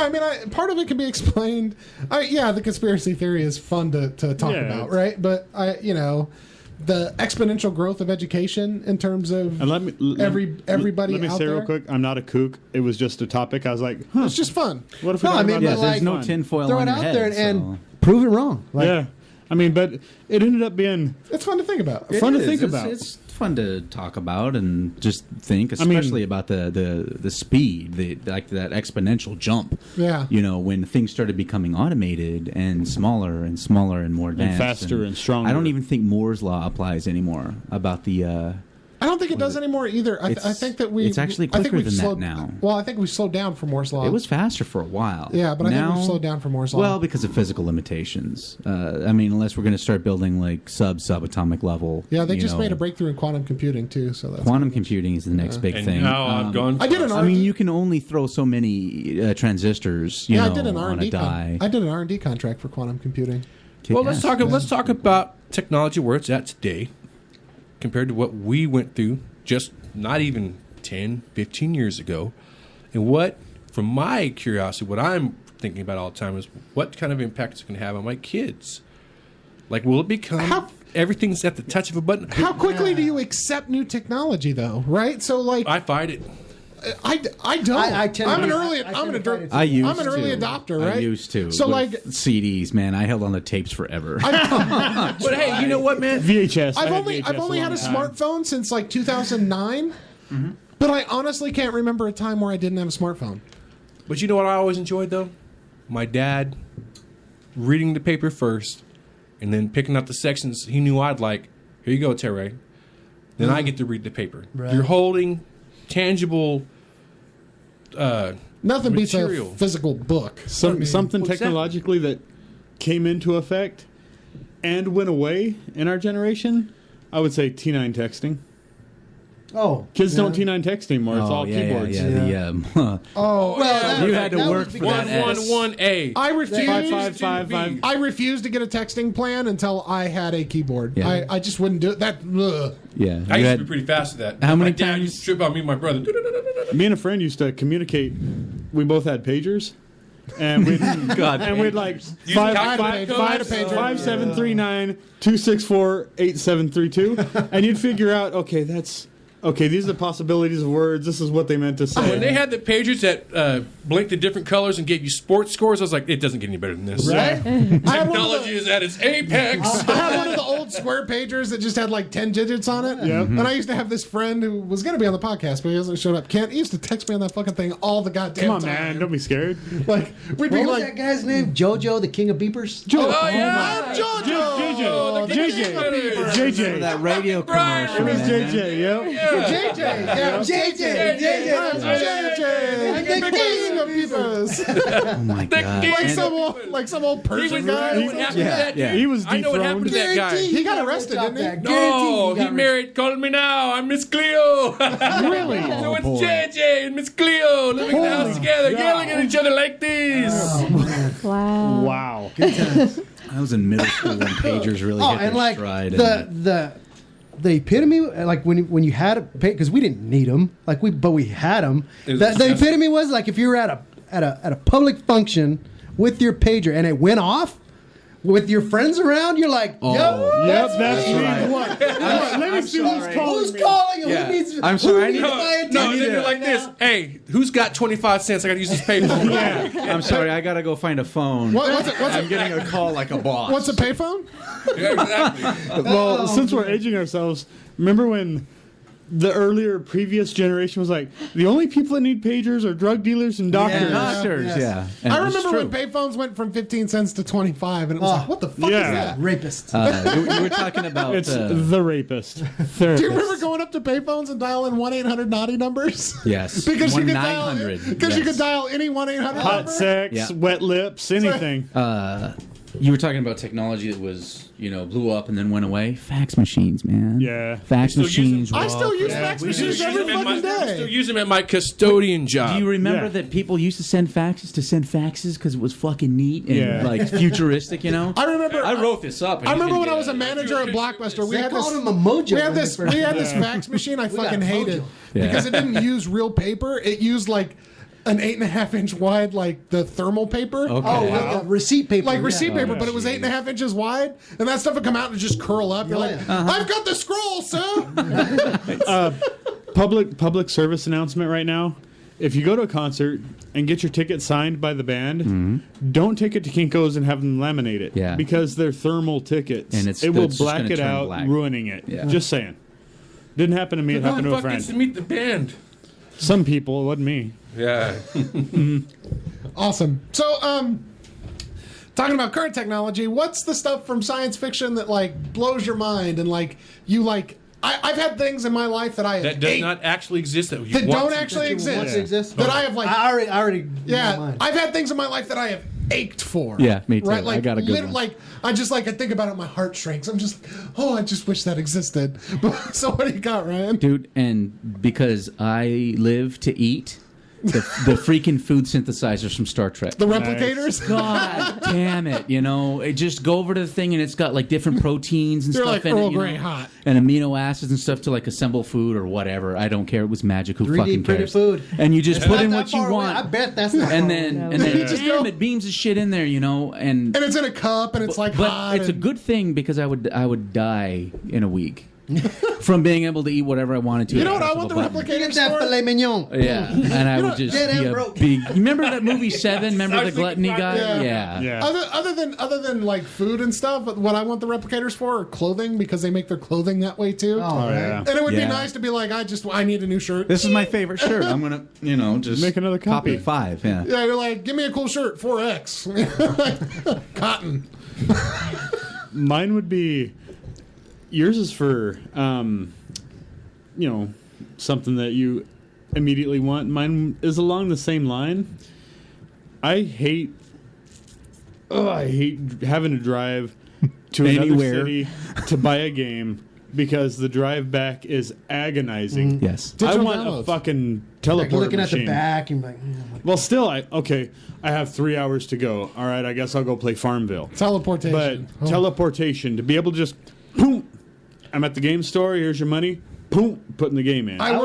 mean, part of it can be explained. The conspiracy theory is fun to talk Yeah. about, right? But the exponential growth of education in terms of And everybody Let me out say there. real quick, I'm not a kook. It was just a topic. I was like, It's just fun. what if we No, talk I mean, about Yeah, this? but there's like, no tinfoil Throw on it your out head. there so- and prove it wrong. Like, Yeah. I mean, but it ended up being It's fun to think about. It fun to is. think It's- about. It's fun to talk about and just think, I mean- especially about the speed, like that exponential jump. Yeah. You know, when things started becoming automated and smaller and smaller and more advanced faster and stronger. I don't even think Moore's law applies anymore about the. I don't think it does anymore either. I It's- think that it's actually I think quicker we've than that slowed, now. Well, I think we've slowed down for Moore's law. It was faster for a while. Yeah, but I think now, we've slowed down for Moore's law. Well, because of physical limitations. I mean, unless we're going to start building like subatomic level. Yeah, they you just know, made a breakthrough in quantum computing too. So that's Quantum computing is the next big And thing. now I've gone. I did an I R&D. mean, you can only throw so many transistors, you know, I did an on R&D. a die. I did an R&D contract for quantum computing. Well, let's Kick-ass. talk. Let's talk about technology where it's at today, compared to what we went through just not even 10, 15 years ago, and what, from my curiosity, what I'm thinking about all the time is what kind of impact it's going to have on my kids. Like, will it become everything's at the touch of a button? How quickly do you accept new technology, though? Right? So, like, I fight it. I don't. I tend I'm to an be- early. I I'm tend an to fight it, I used I'm an early to. adopter, right? I used to. So, With like, CDs, man, I held on the tapes forever. But hey, you know what, man? VHS. I've only had a smartphone since like 2009, but I honestly can't remember a time where I didn't have a smartphone. But you know what I always enjoyed though? My dad reading the paper first, and then picking out the sections he knew I'd like. Here you go, Terry. Then I get to read the paper. Right. You're holding tangible. Nothing beats a Material. physical book. Something what's that? technologically that came into effect and went away in our generation. I would say T9 texting. Oh. Kids yeah. don't T9 text anymore. It's all keyboards. Yeah. Oh, Well, You had to that work was for because- that S. 111A. I refused. 5555. I refused to get a texting plan until I had a keyboard. Yeah. I just wouldn't do it. That. Ugh. Yeah. I You used had- to be pretty fast at that. How many my dad times- used to trip on me and my brother. Me and a friend used to communicate. We both had pagers. And we'd, God, and we'd like Use five, calculator five, codes. five, 5739 264 8732, and you'd figure out, okay, these are the possibilities of words. This is what they meant to say. When they had the pagers that blinked at different colors and gave you sports scores, I was like, it doesn't get any better than this. Right? I had one of Technology is at its apex. I had one of the old square pagers that just had like 10 digits on it. Yep. And I used to have this friend who was going to be on the podcast, but he hasn't showed up. Kent, he used to text me on that fucking thing all the goddamn Come on, time. man, don't be scared. Like, we'd be What was like, that guy's name? JoJo, the king of beepers? Oh, yeah. I'm JoJo! JJ. For that radio commercial, It was man. JJ, yep. JJ. Yeah, JJ. The king of Beavers. Oh my god! Like some old Persian guy. He was I know what happened to that guy. He got arrested, didn't he? No, he married. Call me now. I'm Miss Cleo. Really? So it's JJ and Miss Cleo living in the house together, yelling at each other like this. Wow. Wow. I was in middle school when pagers really hit and their like stride. the epitome, like when you had a because we didn't need them, like we had them. The epitome was like if you were at a public function with your pager and it went off with your friends around, you're like, That's right. What? Let me see who's calling. who's calling? Yeah. Who needs? I'm sorry, I need who to- needs No, my attention then you're like right this. now? Hey, who's got 25 cents? I got to use this payphone. I'm sorry, I gotta go find a phone. I'm getting a call like a boss. What's a payphone? Yeah, exactly. Well, since we're aging ourselves, remember when the previous generation was like, the only people that need pagers are drug dealers and doctors. Doctors, Yes. yeah. And I it's remember true. when payphones went from 15 cents to 25, and it was like, what the fuck Yeah. is that? Rapist. You were talking about It's the rapist. Do you remember going up to payphones and dialing 1-800-NAUGHTY numbers? Yes. Because you could dial 1-900, because you yes. could dial any 1-800 hot number. sex, Yeah. wet lips, anything. You were talking about technology that was, blew up and then went away. Fax machines, man. Yeah. Fax still use machines. I were still all use crazy. fax machines every fucking Still day. use them at my custodian job. Do you remember Yeah. that people used to send faxes because it was fucking neat and Yeah. futuristic, I remember. I wrote this up. and I you remember can when get I was a it. manager at Blockbuster. We They had this. called him a mojo. We had when they this. first- We had this fax machine. I fucking got hated mojo. because it didn't use real paper. It used like an 8.5-inch wide, like the thermal paper. Okay. Oh, like receipt paper. Like receipt paper, Oh, but it was 8.5 inches wide, and that stuff would come out and just curl up. You're like, I've got the scroll, sir. Public service announcement right now. If you go to a concert and get your ticket signed by the band, don't take it to Kinko's and have them laminate it. Yeah. Because they're thermal tickets. And it will it's just black gonna it turn out, black. ruining it. Yeah. Just saying. Didn't happen to me. It Who happened the to a fuck gets to friend. meet the band? Some people. It wasn't me. Yeah. Awesome. So, talking about current technology, what's the stuff from science fiction that like blows your mind and like you like? I've had things in my life that I have That does not actually exist. That, you that want don't to- actually Wants exist. to exist? That I have like I already. yeah. mine. I've had things in my life that I have ached for. Yeah, me too. Right? I Like, got a good one. Like I think about it, my heart shrinks. I'm just I just wish that existed. So what do you got, Ryan? Dude, and because I live to eat, the freaking food synthesizers from Star Trek. The replicators. God damn it! It just go over to the thing and it's got like different proteins and They're stuff like in Earl it, Grey hot. and amino acids and stuff to like assemble food or whatever. I don't care. It was magic. Who 3D fucking printed cares? food. And you just put in Not what that you far away. want. I bet that's not. and far then away. and then You just damn, go- it beams the shit in there, and And it's in a cup and it's like but hot. it's a and- good thing because I would die in a week from being able to eat whatever I wanted to. You at know what the I press want of the a button. replicators Get that for? filet mignon. Yeah, and I would just dead be and a broke. big. You remember that movie Seven? Remember the gluttony guy? Yeah. Yeah. Other than like food and stuff, what I want the replicators for are clothing because they make their clothing that way too. Oh, yeah. And it would Yeah. be nice to be like, I need a new shirt. This is my favorite shirt. I'm gonna, just Make another copy. 5. Yeah. Yeah, you're like, give me a cool shirt, 4X, cotton. Mine would be. Yours is for, something that you immediately want. Mine is along the same line. I hate having to drive to another Anywhere. city to buy a game because the drive back is agonizing. Yes. I Digital want downloads. a fucking Like teleport looking machine. at the back and like, Well, still, I have 3 hours to go. All right, I guess I'll go play Farmville. But Teleportation. teleportation, to be able to just, boom, I'm at the game store, here's your money, boom, putting the game in. I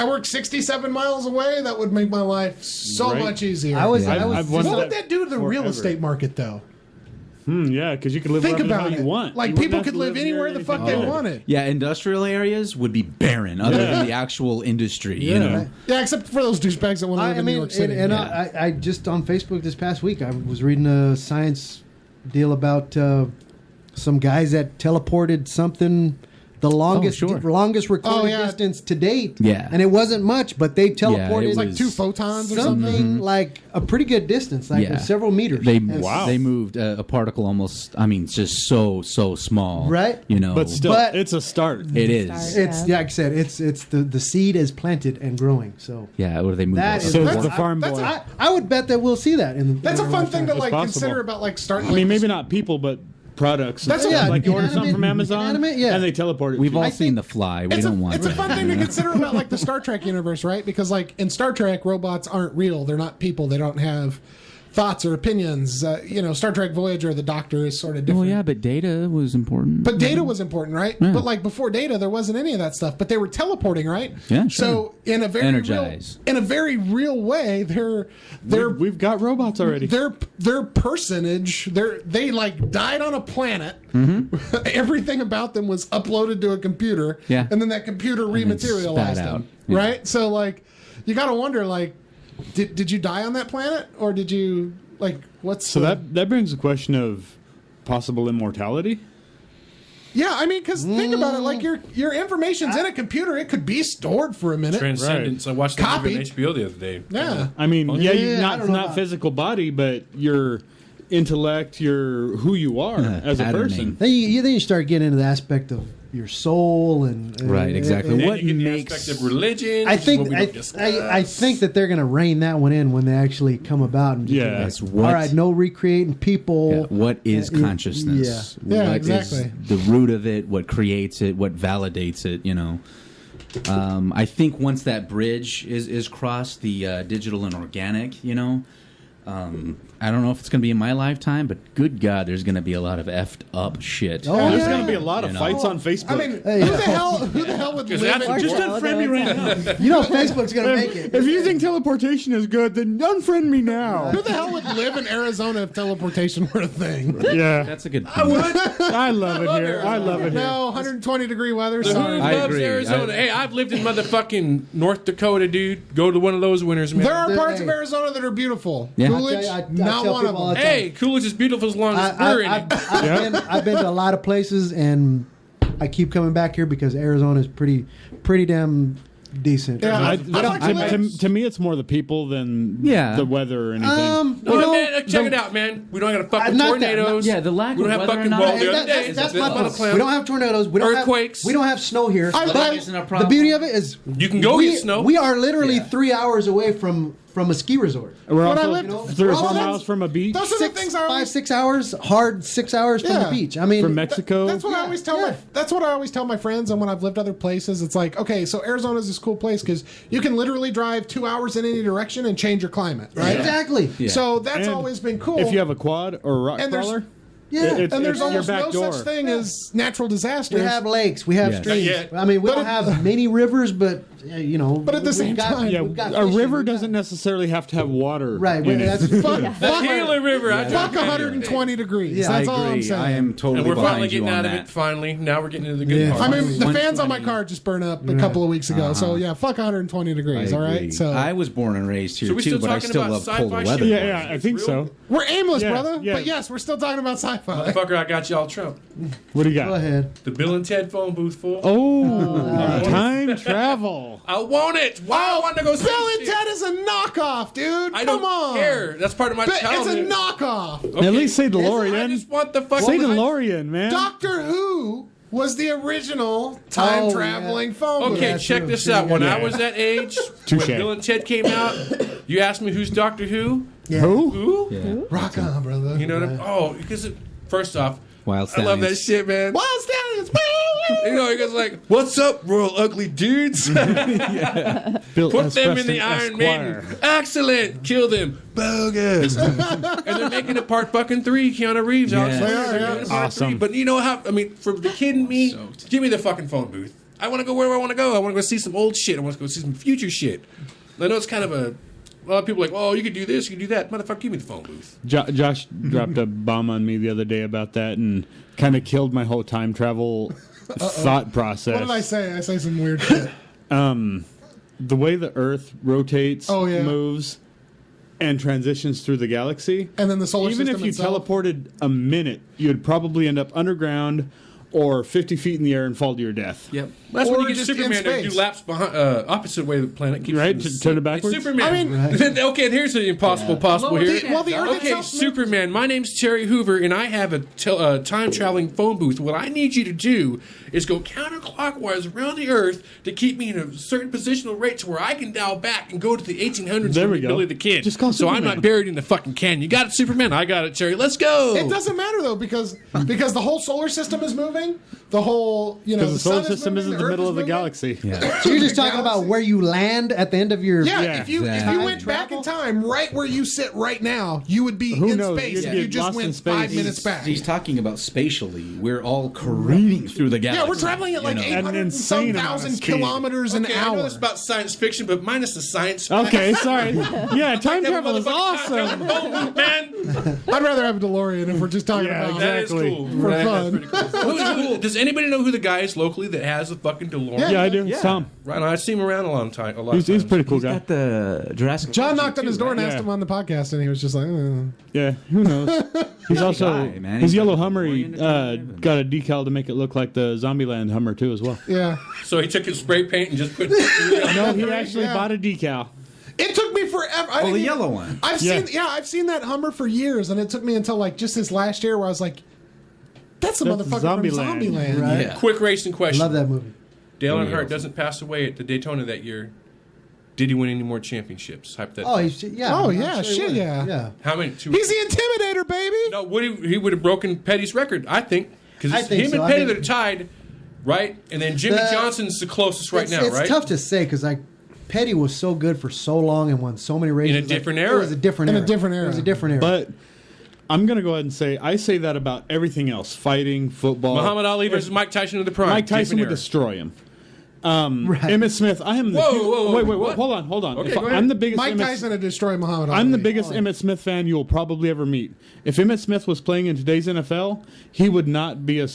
work 67 miles away. That would make my life so Right. much easier. I was. I've wanted What would that do to the real forever. estate market, though? Yeah, because you can live Think wherever the about hell it. you want. Like You people wouldn't have could to live near anywhere the fuck they anything. wanted. Yeah, industrial areas would be barren other Yeah. than the actual industry, Yeah. Yeah, except for those douchebags that want to live in New York City. and I just on Facebook this past week, I was reading a science deal about some guys that teleported something the longest sure. longest recorded yeah. distance to date. Yeah. And it wasn't much, but they teleported it like was 2 photons or something something. like a pretty good distance, like several meters. They And- they moved a particle almost. I mean, just so small, Right. You know, But still, But- it's a start. it is. It's like I said, it's the seed is planted and growing. So Yeah, or they moved. That it is- So up. it's the That's- farm that's- boy. I would bet that we'll see that in the. That's a in fun our thing to lifetime. like possible. consider about like starting. I mean, maybe not people, but products. That's Yeah, like you order inanimate- something from Amazon, inanimate, yeah. and they teleport it. We've to all you. seen The Fly. We It's don't want. it's a that. fun thing to consider about like the Star Trek universe, right? Because like in Star Trek, robots aren't real. They're not people. They don't have thoughts or opinions. Star Trek Voyager, the Doctor is sort of different. Well, yeah, but Data was important. But Data was important, right? Yeah. But like before Data, there wasn't any of that stuff. But they were teleporting, right? Yeah, sure. So in a very Energize. real way, We've got robots already. their personage, they like died on a planet. Everything about them was uploaded to a computer. Yeah. And then that computer then rematerialized spat them. out. Yeah. Right? So like you gotta wonder, like, did you die on that planet? Or did you like what's So that brings the question of possible immortality. Yeah, I mean, because think about it, like your information's in a computer, it could be stored for a minute. Transcendence. I watched that movie on HBO the other day. Yeah. I mean, Yeah, I not don't know not about- physical body, but your intellect, your who you are as a patterning. person. Then you start getting into the aspect of your soul and Right, exactly. and- Then What you get the makes- aspect of religion. I which is what think we I, don't discuss. I think that they're going to rein that one in when they actually come about. And just Yeah. be like, That's all what- right, no recreating people. Yeah, what is Yeah, consciousness? Yeah, What is exactly. the root of it? What creates it? What validates it? You know. I think once that bridge is crossed, the digital and organic, you know. I don't know if it's going to be in my lifetime, but good God, there's going to be a lot of effed up shit. Oh, There's yeah. going to be a lot of You know. fights on Facebook. I mean, Hey, who yeah. the hell would live that's in just unfriend me right now. You know, Facebook's going to make it. If you think teleportation is good, then unfriend me now. Who the hell would live in Arizona if teleportation were a thing? Yeah, That's a good. I would. I love it here. I love it here. No, 120 degree weather. Who Sorry. I loves agree. Arizona? Hey, I've lived in motherfucking North Dakota, dude. Go to one of those winters, man. There are parts of Hey. Arizona that are beautiful. Yeah. Coolidge, I not tell one of people all them. the time. Hey, Coolidge is beautiful as long as we're in it. I've been to a lot of places, and I keep coming back here because Arizona is pretty damn decent. Yeah, I'd like to live- to me, it's more the people than Yeah. the weather or anything. Well, man, check it out, man. We don't have fucking not that- tornadoes. yeah, the lack we don't of have weather fucking or well, not- the other That- day. that's the my weather point. plan. We don't have tornadoes. We don't Earthquakes. We don't have snow here. But isn't a the problem. beauty of it is You can go we, get snow. We are literally 3 hours away from a ski resort. We're When I also lived- 3 or well, 4 that's- miles from a beach. Those are the things I always 6 hours, hard 6 hours from Yeah. the beach. I mean, From Mexico. That's what I always tell That's what I always tell my friends, and when I've lived other places, it's like, okay, so Arizona's this cool place because you can literally drive 2 hours in any direction and change your climate, right? exactly. Yeah. So that's And always been cool. If you have a quad or a rock And there's- crawler, Yeah. it's, and there's it's your almost back no door. such thing as natural disasters. We have lakes, we have Yes. streams. Not yet. I mean, we But don't have many rivers, but you know. But at the we've same time- Yeah, we've got a fishing, river we've got- doesn't necessarily have to have water. Right, in that's it. fuck, The fuck, Gila River. I fuck tried 120 degrees. Yeah, That's I all I'm agree. saying. I am totally And we're finally behind you getting on out of that. it. Finally, now we're getting into the good Yeah. part. I mean, the fans on my 120. car just burned up a couple of weeks ago. So yeah, fuck 120 degrees. I all right. agree. So I was born and raised here So we too, still but I talking still about love sci-fi colder shit? weather. Yeah, I think so. we're aimless, Yeah, brother. yeah. But yes, we're still talking about sci-fi. Motherfucker, I got y'all Trump. What do you got? Go ahead. The Bill and Ted phone booth full. Oh, time travel. I want it. Why I want to go see Bill and shit? Ted is a knockoff, dude. I Come don't on. care. That's part of my But it's childhood. a knockoff. Okay. At least say I DeLorean. just want the fucking. Say DeLorean, man. Doctor Who was the original time traveling phone booth. Okay, Yeah, check true. this True. out. When Yeah. I was that age, Touche. when Bill and Ted came out, you asked me who's Doctor Who? Who? Who? Yeah. Rock on, brother. You know what I'm? Oh, because first off, Wild I love that Stallions. shit, man. Wild Stallions. You know, he goes like, "What's up, royal ugly dudes? Bill Put S. them in the Preston, Iron Esquire. Maiden. Excellent. Kill them. Bogus." And they're making it part fucking 3. Keanu Reeves. Alex Yes. Winter, They are, they're yeah. doing it part Awesome. 3. But you know how? I mean, for the kid in me, give me the fucking phone booth. I want to go where I want to go. I want to go see some old shit. I want to go see some future shit. I know it's kind of a lot of people are like, oh, you could do this, you could do that. Motherfucker, give me the phone booth. Josh dropped a bomb on me the other day about that and kind of killed my whole time travel thought process. What did I say? I say some weird shit. The way the Earth rotates, Oh, yeah. moves, and transitions through the galaxy. And then the solar Even system if you itself. teleported a minute, you'd probably end up underground or 50 feet in the air and fall to your death. Yep. That's Or when you get just in Superman to space. do laps behind, opposite way of the planet. Keeps Right? you in Turn it sync. backwards? It's Superman. I mean- Okay, here's the impossible possible here. Well, the Earth Okay, itself Superman, my name's Terry Hoover, and I have a time-traveling phone booth. What I need you to do is go counterclockwise around the Earth to keep me in a certain positional rate to where I can dial back and go to the 1800s There from we go. Billy the Kid. Just call so I'm Superman. not buried in the fucking canyon. You got it, Superman? I got it, Terry. Let's go! It doesn't matter though because the whole solar system is moving. The whole Because the solar sun system is in moving, the Earth middle is of the moving. galaxy. So you're just talking about where you land at the end of your. Yeah, Yeah, if you exactly. went back in time, right where you sit right now, you would be Who in knows? space You'd if get you just lost in went space. 5 minutes back. He's talking about spatially. We're all careening through the galaxy. Yeah, we're traveling at like you know. 800 An and some insane amount of thousand speed. kilometers an Okay, I know hour. this about science fiction, but minus the science. Okay, sorry. Yeah, time That travel is motherfucking time awesome. travel phone booth, man. I'd rather have a DeLorean if we're just talking Yeah, about That is Exactly. cool. For That's fun. pretty cool. Does anybody know who the guy is locally that has a fucking DeLorean? Yeah, I do. It's Tom. Right, I see him around a lot of time. He's a pretty cool guy. Got the Jurassic. John Park knocked on too, his door and right? asked Yeah. him on the podcast, and he was just like, Yeah, who knows? He's also guy, man. his He's yellow got a Hummer. He DeLorean to drive. got a decal to make it look like the Zombieland Hummer too, as well. yeah. So he took his spray paint and just put. No, he actually Yeah. bought a decal. It took me forever. I Oh, didn't the even- yellow one. I've seen that Hummer for years, and it took me until like just this last year where I was like, that's the That's motherfucker from Zombieland. Zombieland. Right. Yeah. Quick racing question. Love that movie. Dale Woody Earnhardt Harrelson. doesn't pass away at the Daytona that year. Did he win any more championships? Hypothetically. Oh, yeah. Oh, I'm yeah, sure he shit, would. yeah. Yeah. How many? Two. He's the Intimidator, baby. No, he would have broken Petty's record, I think, because I it's think him so. and I Petty think- that are tied, right? And then Jimmy The- Johnson's the closest right now, It's right? tough to say because like Petty was so good for so long and won so many races. a Like, different It era. was a different In a era. different era. It was a different era. But I'm gonna go ahead and say I say that about everything else: fighting, football. Muhammad Ali versus Mike Tyson in the prime. Mike Tyson Different would era. destroy him. Right. Emmett Smith. I am the Whoa, wait, what? hold on. Okay, If go ahead. I'm the biggest Mike Emmett, Tyson had destroyed Muhammad Ali. I'm the biggest Emmett Smith fan you will probably ever meet. If Emmett Smith was playing in today's NFL, he would not be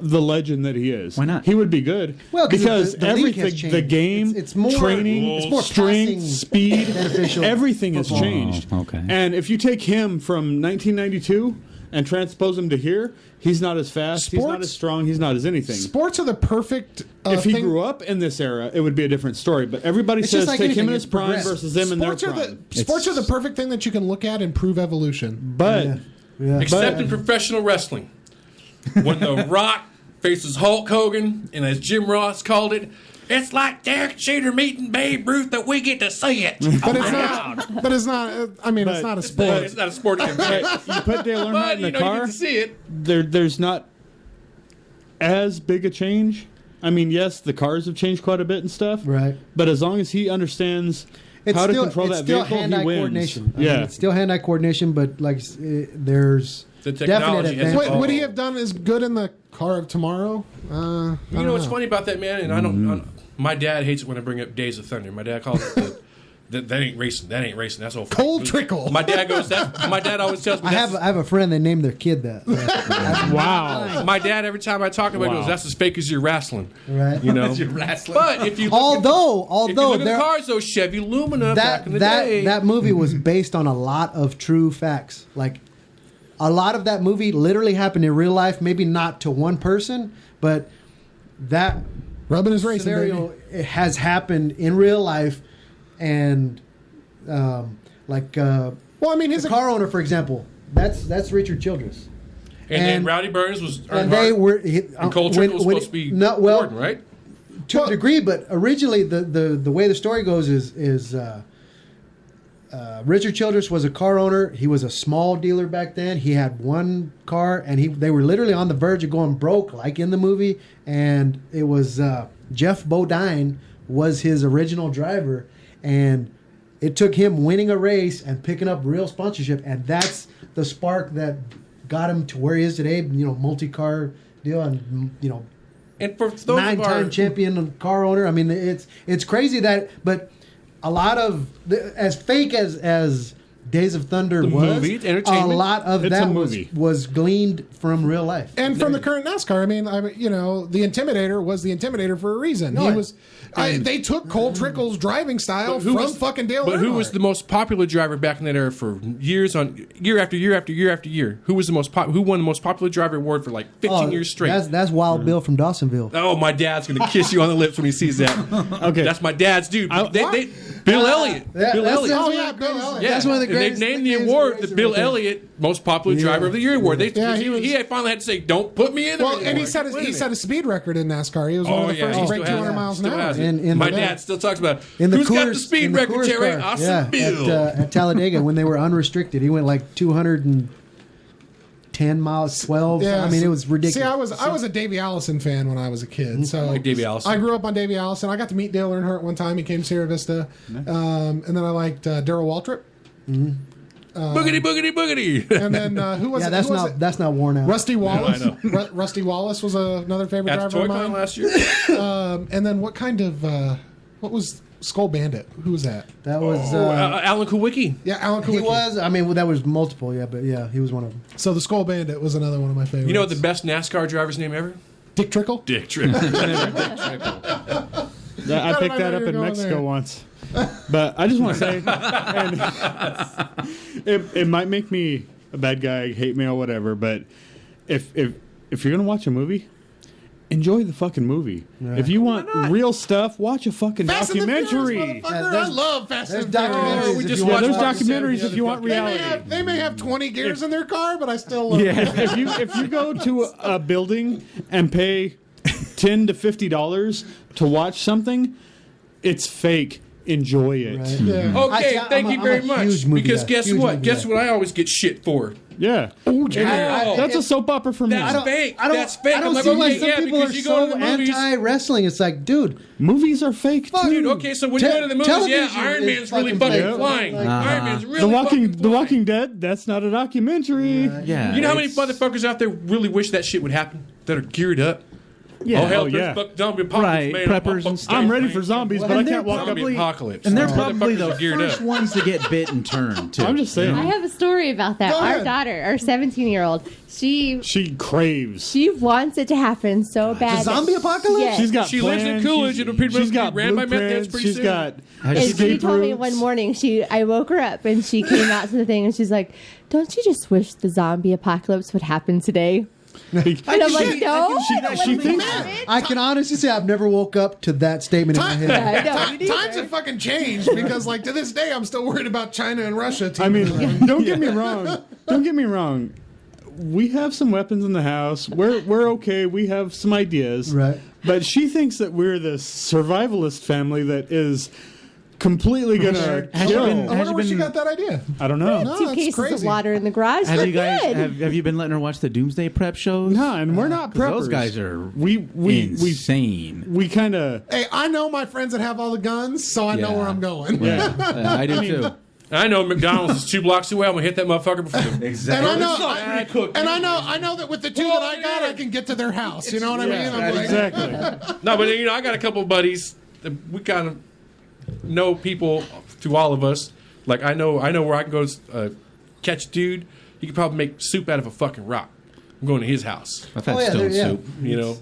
the legend that he is. Why not? He would be good. Well, 'cause because the league has everything, changed. the game, It's more- training, it's more strength, passing speed, beneficial everything has football. changed. Oh, okay. And if you take him from 1992 and transpose him to here, he's not as fast, he's not Sports- as strong, he's not as anything. Sports are the perfect. If he thing. grew up in this era, it would be a different story. But everybody It's says just like take anything, him in it's his prime progressed. versus them in their Sports are prime. sports are the perfect thing that you can look at and prove evolution. But Yeah. Except in professional wrestling. When The Rock faces Hulk Hogan, and as Jim Ross called it, it's like Derek Jeter meeting Babe Ruth that we get to see it. But it's not. But it's not. I mean, it's But- not a sport. It's not a sporting event. you put Dale Earnhardt But, in the you car, get to see it. there's not as big a change. I mean, yes, the cars have changed quite a bit and stuff. Right. But as long as he understands It's how still, to control it's that still vehicle, hand-eye he wins. coordination. I mean, Yeah. it's still hand-eye coordination, but like there's The technology definite has advantage. Would he have done as good in the car of tomorrow? I You don't know what's funny about that, man? And I don't. My dad hates it when I bring up Days of Thunder. My dad calls it that ain't racing. That ain't racing. That's all Cold trickle. My dad goes. My dad always tells me. I have a friend that named their kid that. Wow. My dad every time I talk about it goes, "That's as fake as you're wrestling." Right. You know. wrestling. But if you look Although if you look at the there, cars, those Chevy Lumina back in the day. that movie was based on a lot of true facts. Like a lot of that movie literally happened in real life. Maybe not to one person, but that Rubbing his racing, scenario baby. has happened in real life, and Well, I mean, his the car owner, for example, that's Richard Childress. and then and- Rowdy Burns was And they were and Cole Trickle was supposed to be Gordon, right? to a degree, but originally the way the story goes is Richard Childress was a car owner. He was a small dealer back then. He had one car, and they were literally on the verge of going broke, like in the movie. And it was Jeff Bodine was his original driver, and it took him winning a race and picking up real sponsorship, and that's the spark that got him to where he is today. You know, multi-car deal, and And for those of our nine-time champion car owner. I mean, it's crazy that, but a lot of as fake as Days of Thunder The was, movie, it's a entertainment. lot of It's a that movie. was gleaned from real life. And from the current NASCAR, I mean, the Intimidator was the Intimidator for a reason. No, He was. They took Cole Trickle's driving style from fucking Dale Earnhardt. But who was the most popular driver back in that era for year after year after year after year? Who was the most who won the most popular driver award for like 15 years straight? That's Wild Bill from Dawsonville. Oh, my dad's gonna kiss you on the lips when he sees that. Okay. That's my dad's dude. Bill Elliott. Yeah, Bill that's- Elliott. Oh yeah, Bill Elliott. Yeah, That's one of the and greatest they named the nicknames award in the racing Bill right there. Elliott Most Popular Driver of the Year award. He finally had to say, "Don't put me in there." Well, and he set a speed record in NASCAR. He was one of the first he to break still has 200 it. miles an Still hour. has it. In My the- dad still talks about In the who's got the Coors- speed in the record, Coors Jerry? car. Awesome Bill. At Talladega when they were unrestricted, he went like 210 miles, 12. Yeah, I mean, it was ridiculous. See, I was a Davey Allison fan when I was a kid. So I like Davey Allison. I grew up on Davey Allison. I got to meet Dale Earnhardt one time. He came to Sierra Vista, and then I liked Darrell Waltrip. Boogity, boogity, boogity. And then who was Yeah, it? Who was it? that's not worn out. Rusty Wallace. I know. Rusty Wallace was another favorite At the driver Toy of Con mine. last year. And then what was Skull Bandit? Who was that? That was Alan Kulwicki. Yeah, Alan he Kulwicki. was. I mean, that was multiple. Yeah, but yeah, he was one of them. So the Skull Bandit was another one of my favorites. You know what the best NASCAR driver's name ever? Dick Trickle? Dick Trickle. I How did picked I that know up you were in going Mexico there? once. But I just want to say, and it might make me a bad guy, hate mail, whatever. But if you're gonna watch a movie, enjoy the fucking movie. Right. If you want real stuff, watch a fucking Fast and the documentary. Furious, motherfucker. there's- I love Fast There's and Furious. documentaries. we if just you Yeah, want there's to watch documentaries some- if you want reality. They may have 20 gears in their car, but I still love Yeah, them. if you go to a building and pay $10 to $50 to watch something, it's fake. Enjoy it. Right. Yeah. Okay, thank you very I'm a much. huge movie Because guy. guess Huge what? movie Guess guy. what I always get shit for? Yeah. That's a soap opera for me. That's fake. I don't, That's fake. I don't I'm like, see why okay, some yeah, people because are you go to so the movies. anti-wrestling. It's like, dude, Movies are fake too. Dude, okay, so when you go to the movies, yeah, television Iron is Man's really fucking fucking fake. flying. Like, Iron Man's really The fucking The flying. Walking Dead. That's not a documentary. Yeah. You know how many it's- motherfuckers out there really wish that shit would happen? That are geared up? Yeah. Oh, hell, Oh, there's yeah. fuck zombie apocalypse, Right, man. preppers and stuff. I'm ready for zombies, but I And can't they're walk up. Zombie apocalypse. And they're Those probably motherfuckers the are geared first up. ones to get bit and turned, too. I'm just saying. I have a story about that. Go Our ahead. daughter, our 17-year-old, she Craves. wants it to happen so bad. zombie apocalypse? Yes. She's got She lives in plans, Coolidge, she's- and people she's got ran by meth heads blueprints, pretty she's soon. got And she escape told me routes. one morning, I woke her up and she came out to the thing and she's like, "Don't you just wish the zombie apocalypse would happen today?" And I'm like, "No." She thinks I can honestly say I've never woke up to that statement in my head. I know, me neither. Times have fucking changed because, like, to this day, I'm still worried about China and Russia. I mean, don't get me wrong. Don't get me wrong. We have some weapons in the house. We're okay. We have some ideas. Right. But she thinks that we're this survivalist family that is completely gonna Has kill. you been- I wonder where she been- got that idea. I don't know. No, Two that's cases crazy. of water in the garage. Have We're you guys good. have you been letting her watch the Doomsday Prep shows? No, and we're not 'Cause preppers. those guys are we insane. we kind of Hey, I know my friends that have all the guns, so I know Yeah. where I'm going. yeah. I do too. I know McDonald's is 2 blocks away. I'm gonna hit that motherfucker before the And I know, Exactly. I know that with the two that I got, I can get to their house. You know what I mean? I'm like, Exactly. No, but I got a couple of buddies that we kind of know people to all of us. Like I know where I can go catch a dude. He could probably make soup out of a fucking rock. I'm going to his house. I've had Oh, yeah, stone yeah. soup. You know,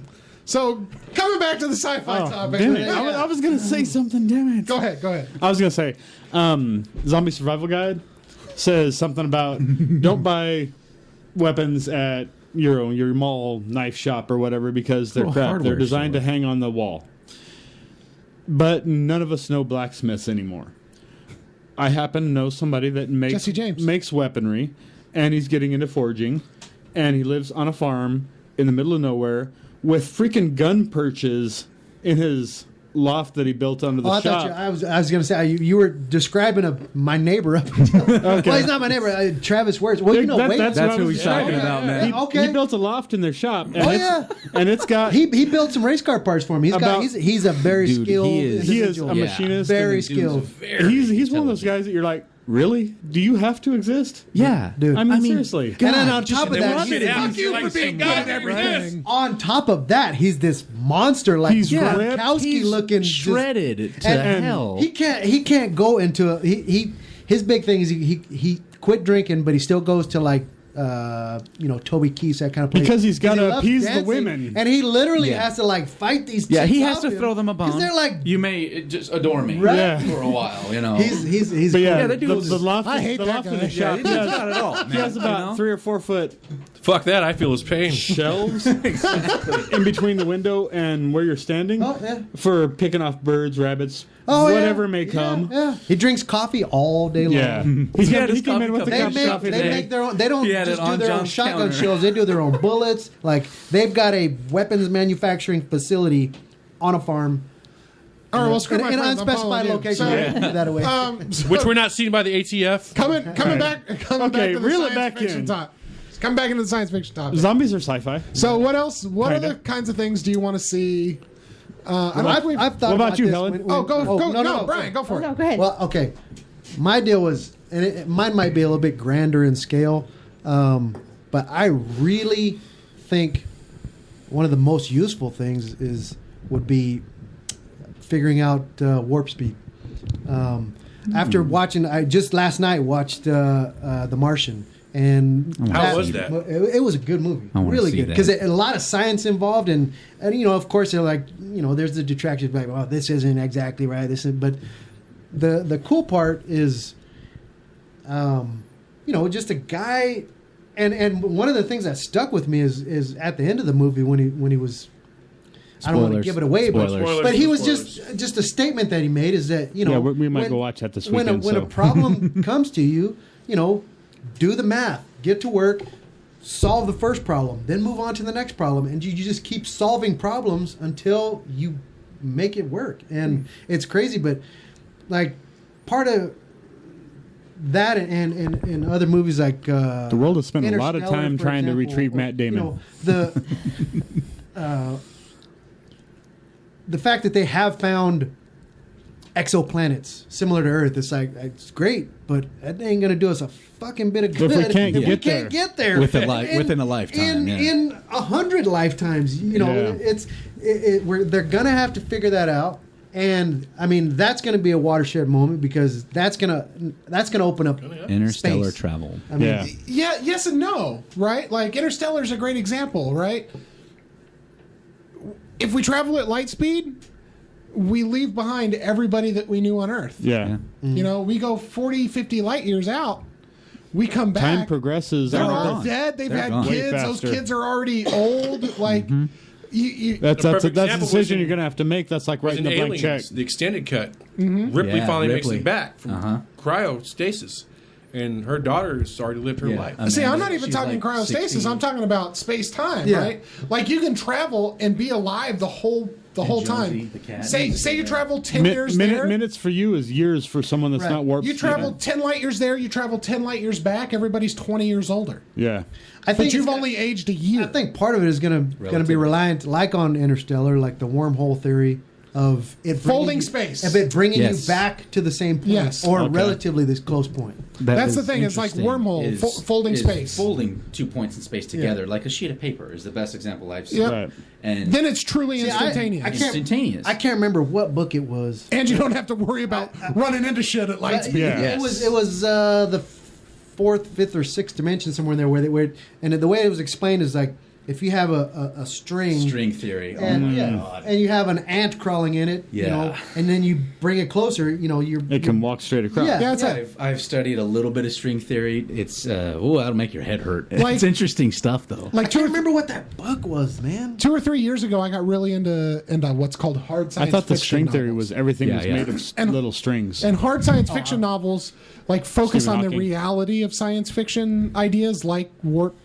So coming back to the sci-fi Oh, topic. damn it. I was gonna say something. Damn it. Go ahead. I was gonna say, Zombie Survival Guide says something about don't buy weapons at your mall knife shop or whatever because they're Oh, crap. They're hardware designed store. to hang on the wall. But none of us know blacksmiths anymore. I happen to know somebody that Jesse James. makes weaponry, and he's getting into forging, and he lives on a farm in the middle of nowhere with freaking gun perches in his loft that he built under the Oh, I shop. thought I was going to say you were describing my neighbor up until. Well, he's not my neighbor. Travis Words. Well, you know, wait. that's That's what who I he's was talking saying. about, man. He built a loft in their shop. And Oh, it's, yeah. and it's got He built some race car parts for him. He's a very Dude, skilled. he is a individual. machinist. Very and skilled. he's one of those guys that you're like, really? Do you have to exist? Yeah, Dude. I mean seriously. And then on top of they that, want me to have you like for being some good at guy everything. on top of that, he's this monster, like He's ripped. Gronkowski he's looking, shredded to and hell. He can't go into he his big thing is he quit drinking, but he still goes to like Toby Keith's, that kind of place. Because he's got to loves appease the dancing, women. and he literally has to like fight these. Yeah, chicks he has off to him, throw them a bone. 'cause they're like, you may just adore me Right? for a while, you know. He's But cool. yeah, that dude the was- loft, I hate the that loft in guy. the shop. It's not at all. He has about 3 or 4 foot Fuck that. I feel his pain. shelves in between the window and where you're standing Oh, yeah. for picking off birds, rabbits, Oh, whatever yeah. may come. Yeah. He drinks coffee all day long. Yeah, had his he came in coffee with the cup. They cup make, of coffee they today. make their own. They don't He had just it do on their own John's shotgun counter. shells. They do their own bullets. Like they've got a weapons manufacturing facility on a farm All right, well, screw in my an friends. I'm unspecified following you. location. So, Put that away. Which we're not seen by the ATF. coming back Okay, to the reel it science back fiction in. top. Come back into the science fiction topic. Zombies are sci-fi. So what else? What Kinda. other kinds of things do you want to see? I've thought What about you, this Helen? Go, Brian, go for Oh, it. no, go ahead. Well, okay. My deal was, and mine might be a little bit grander in scale, but I really think one of the most useful things would be figuring out warp speed. After watching, I just last night watched The Martian, and How was that? It was a good movie, I wanna really see good, that. because a lot of science involved, and of course they're like, there's the detractors like, well, this isn't exactly right, but the cool part is, just a guy, and one of the things that stuck with me is at the end of the movie when he was. I don't want to Spoilers. give it away, Spoilers. but he was Spoilers. just a statement that he made is that Yeah, we might go watch that this weekend. When a problem comes to you, do the math, get to work, solve the first problem, then move on to the next problem, and you just keep solving problems until you make it work. And it's crazy, but like part of that and other movies like The world has spent a lot of Interstellar, time for trying to example, retrieve or, Matt Damon. The fact that they have found exoplanets similar to Earth, it's great, but that ain't gonna do us a fucking bit of good If we can't if we get can't there. get there Within a lifetime, in 100 lifetimes. Yeah. They're gonna have to figure that out. And I mean that's going to be a watershed moment because that's going to open up Interstellar space. travel. I mean, Yeah. Yeah, yes and no, right? Like Interstellar is a great example, right? If we travel at light speed, we leave behind everybody that we knew on Earth. Yeah. We go 40, 50 light years out. We come back. Time progresses. They're all all gone. dead. They've They're had gone. kids. Way Those faster. kids are already old. Like, That's a perfect example was decision in- you're going to have to make. That's like Was writing in a blank check. Aliens, the extended cut. Ripley Yeah, finally makes Ripley. it back from cryostasis, and her daughter has already lived her life. see, I'm not Amanda, even she's talking like cryostasis. 16. I'm talking about space time, Yeah. right? Like you can travel and be alive the whole Jonesy, time. the cat. Say you travel 10 years there. Minutes for you is years for someone that's Right. not warped. You travel 10 light years there. You travel 10 light years back. Everybody's 20 years older. Yeah. I But think you've it's- only aged a year. I think part of it is going to be reliant, like on Interstellar, like the wormhole theory of it Folding space. of it bringing Yes. you back to the same point, Yes. or Okay. relatively this close point. That's the thing. It's like wormhole, folding space. Folding 2 points in space together, like a sheet of paper, is the best example I've seen. Yep. Right. And Then it's truly See, instantaneous. I can't- instantaneous. I can't remember what book it was. And you don't have to worry about running into shit at light speed. Yeah. Yes. It was the fourth, fifth, or sixth dimension somewhere in there where and the way it was explained is like if you have a string theory. and God. and you have an ant crawling in it, Yeah. and then you bring it closer, you're It can walk straight across. Yeah. Yeah, that's it. I've studied a little bit of string theory. It's that'll make your head hurt. Like- it's interesting stuff though. Like I can't remember what that book was, man. 2 or 3 years ago, I got really into what's called hard science I thought the fiction string theory novels. was everything Yeah, was yeah. made of And- little strings. And hard science fiction novels like focus Stephen on the Hawking. reality of science fiction ideas like warp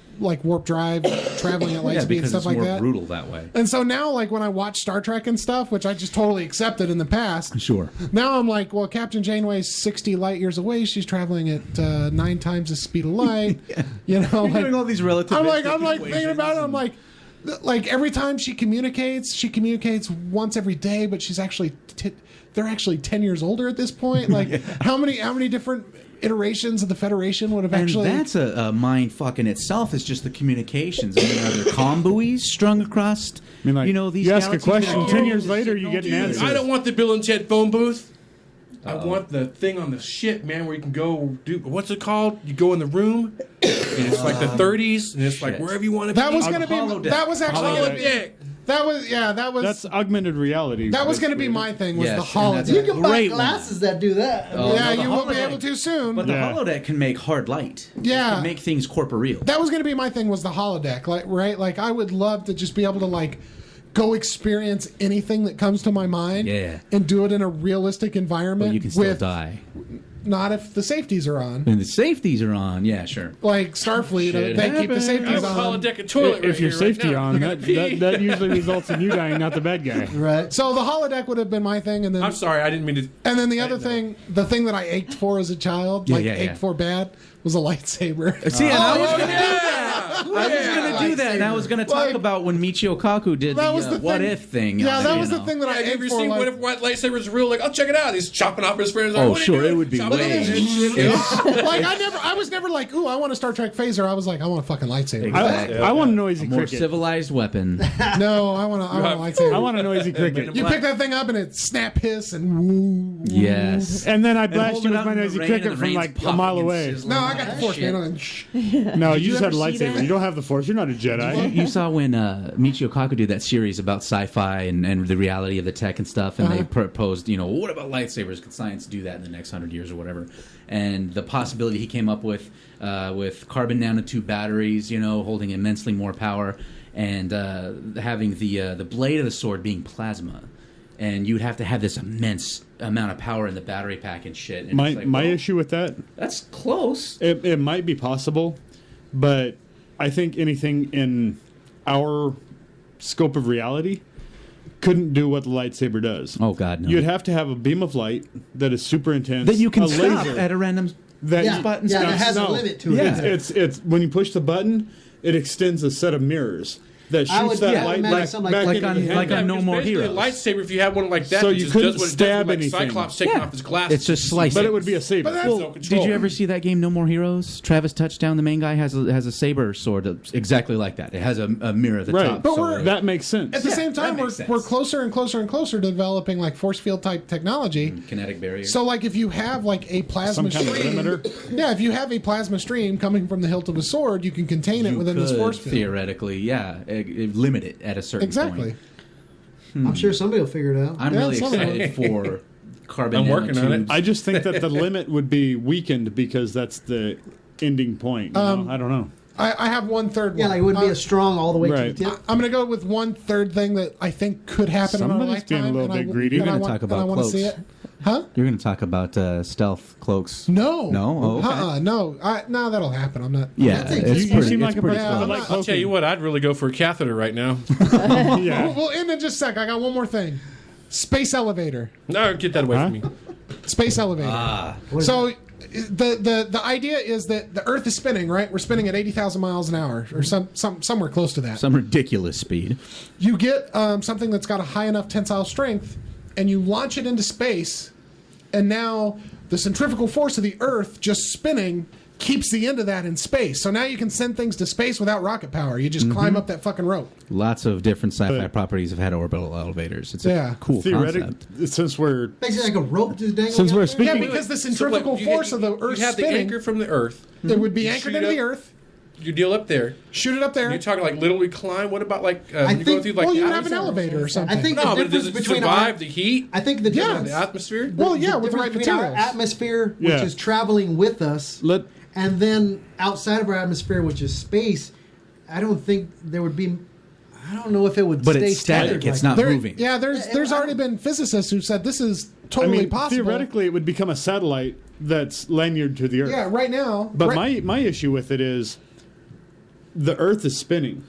drive, traveling at light Yeah, speed, because stuff it's like more that. brutal that way. And so now, like when I watch Star Trek and stuff, which I just totally accepted in the past, Sure. now I'm like, well, Captain Janeway's 60 light years away. She's traveling at 9 times the speed of light. You know, You're like, doing all these relativistic I'm like thinking about it. equations I'm like every time she communicates once every day, but she's actually they're actually 10 years older at this point. Like how many different iterations of the Federation would have And actually? that's a mind fuck in itself. Is just the communications. I mean, are there comm buoys strung across? I mean, like, these you ask a galaxies that question, are 10 carrying years this later, signal? you get an Dude, answer. I don't want the Bill and Ted phone booth. I want the thing on the ship, man, where you can go do what's it called? You go in the room, and it's like the 30s, and it's like wherever you want to be. That was going to be. That was actually going to be. Holodeck. That was. That's augmented reality. That was going to be my thing. Was Yes, the and that's holodeck? You can buy Great glasses that do that. Yeah, the you won't be holodeck. able to soon. But the Yeah. holodeck can make hard light. Yeah. It can make things corporeal. That was going to be my thing. Was the holodeck, like, right? Like, I would love to just be able to like go experience anything that comes to my mind. Yeah. And do it in a realistic environment. But you can still with, die. Not if the safeties are on. And the safeties are on. Yeah, sure. Like Starfleet, Shit they keep the I safeties have a on. holodeck and toilet If right your here safety right now. on, that usually results in you dying, not the bad guy. Right. So the holodeck would have been my thing, and then I'm sorry, I didn't mean to. and then the other thing, the thing that I ached for as a child, Yeah, like yeah, ached yeah. for bad, was a lightsaber. See, and I was gonna do yeah. that. I was gonna do that, and I was gonna talk Like, about when Michio Kaku did that the, was the what thing. if thing. Yeah, that you was know. the thing that I Have you ached ever for. seen Like, what if white lightsaber's real? Like, I'll check it out. He's chopping off his friends. Like, Oh, what are you sure, doing? it would be Chopping way- off his shit, you know? like I was never like, ooh, I want a Star Trek phaser. I was like, I want a fucking lightsaber. Exactly. I want a noisy A more cricket. civilized weapon. No, I want a lightsaber. I want a noisy cricket. You pick that thing up and it snap hiss and woo. Yes. And then I And blast hold you it with out my in the noisy rain, cricket and the from rain's like a popping mile and away. sizzling. No, I got the force, Shit. man. No, you you just had a ever see lightsaber. that? You don't have the force. You're not a Jedi. You saw when Michio Kaku did that series about sci-fi and the reality of the tech and stuff, and they proposed, what about lightsabers? Could science do that in the next 100 years or whatever? And the possibility he came up with carbon nanotube batteries, holding immensely more power, and having the blade of the sword being plasma. And you'd have to have this immense amount of power in the battery pack and shit. And it's like, My well, issue with that, that's close. it might be possible, but I think anything in our scope of reality couldn't do what the lightsaber does. Oh God, no. You'd have to have a beam of light that is super intense. that you can a stop laser at a random that Yeah, spot and yeah, stuff. that has a No. limit to Yeah. it. It's when you push the button, it extends a set of mirrors that I shoots would- that yeah, light imagine back, something back like into on- the hand. like on No because More basically Heroes. A lightsaber, if you have one like that, So it you just couldn't does what it stab does, like anything. Cyclops taking Yeah. off his glasses. It's just slicing. But it would be a saber. But that's- Full control. Did you ever see that game No More Heroes? Travis Touchdown, the main guy, has a saber sword that's exactly like that. It has a mirror at the Right. top. But so we're- That makes sense. At the same that time, makes sense. we're closer and closer and closer to developing like force field type technology. kinetic barrier. So, like, if you have like a plasma Some kind of stream, limiter? yeah, if you have a plasma stream coming from the hilt of a sword, you can contain it you within this could force field. theoretically, limit it at a certain Exactly. point. I'm sure somebody will figure it out. I'm Yeah, really something excited for carbon I'm working on it. nanotubes. I just think that the limit would be weakened because that's the ending point. You know? I don't know. I have one third. Yeah, one. like it wouldn't be as strong all the way right. to the tip. I'm going to go with one third thing that I think could happen in our Somebody's lifetime. being a little and I bit w- greedy. and You're I gonna want- talk and I about want to see cloaks. it. Huh? You're going to talk about stealth cloaks. No. No? Oh, okay. No. No, that'll happen. I'm not. Yeah, think it's You pretty, seem it's like a pretty person Yeah, that I'm would not- like I'll tell you what, I'd really go for a catheter right now. Yeah. We'll end in just a sec. I got one more thing. Space elevator. No, get that away from me. Space elevator. So the idea is that the Earth is spinning, right? We're spinning at 80,000 miles an hour, or somewhere close to that. some ridiculous speed. You get something that's got a high enough tensile strength, and you launch it into space, and now the centrifugal force of the Earth just spinning keeps the end of that in space. So now you can send things to space without rocket power. You just climb up that fucking rope. Lots of different sci-fi But- properties have had orbital elevators. It's Yeah. a cool Theoretically, concept. since we're Basically, like a rope just dangling. Since out we're there. speaking- Yeah, because the centrifugal you force of the you Earth have the spinning, anchor from the Earth. it would be You anchored shoot into the up- Earth. You deal up there. Shoot it up there. You're talking like literally climb. What about like I you go think- through like Well, the you have an atmosphere? elevator or something. I think No, the but difference does it between survive our, the heat? I think the Yeah. difference, The atmosphere? Well, yeah, the with the right difference between our materials. atmosphere, which Yeah. is traveling with us, let and then outside of our atmosphere, which is space, I don't think there would be. I don't know if it would But stay it's static. tethered It's like not that. There- moving. Yeah, there's I already don't- been physicists who said this is I totally mean, possible. theoretically, it would become a satellite that's lanyard to the Earth. Yeah, right now. But right, my issue with it is the Earth is spinning.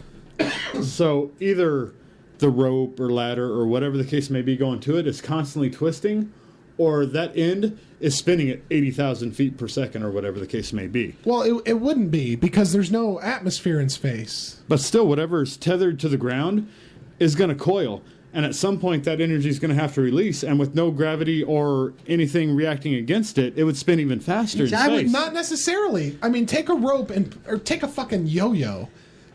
So either the rope or ladder or whatever the case may be going to it is constantly twisting, or that end is spinning at 80,000 feet per second or whatever the case may be. well, it wouldn't be because there's no atmosphere in space. But still, whatever is tethered to the ground is going to coil. And at some point, that energy is going to have to release. And with no gravity or anything reacting against it, it would spin even faster in I would space. Not necessarily. I mean, take a rope or take a fucking yo-yo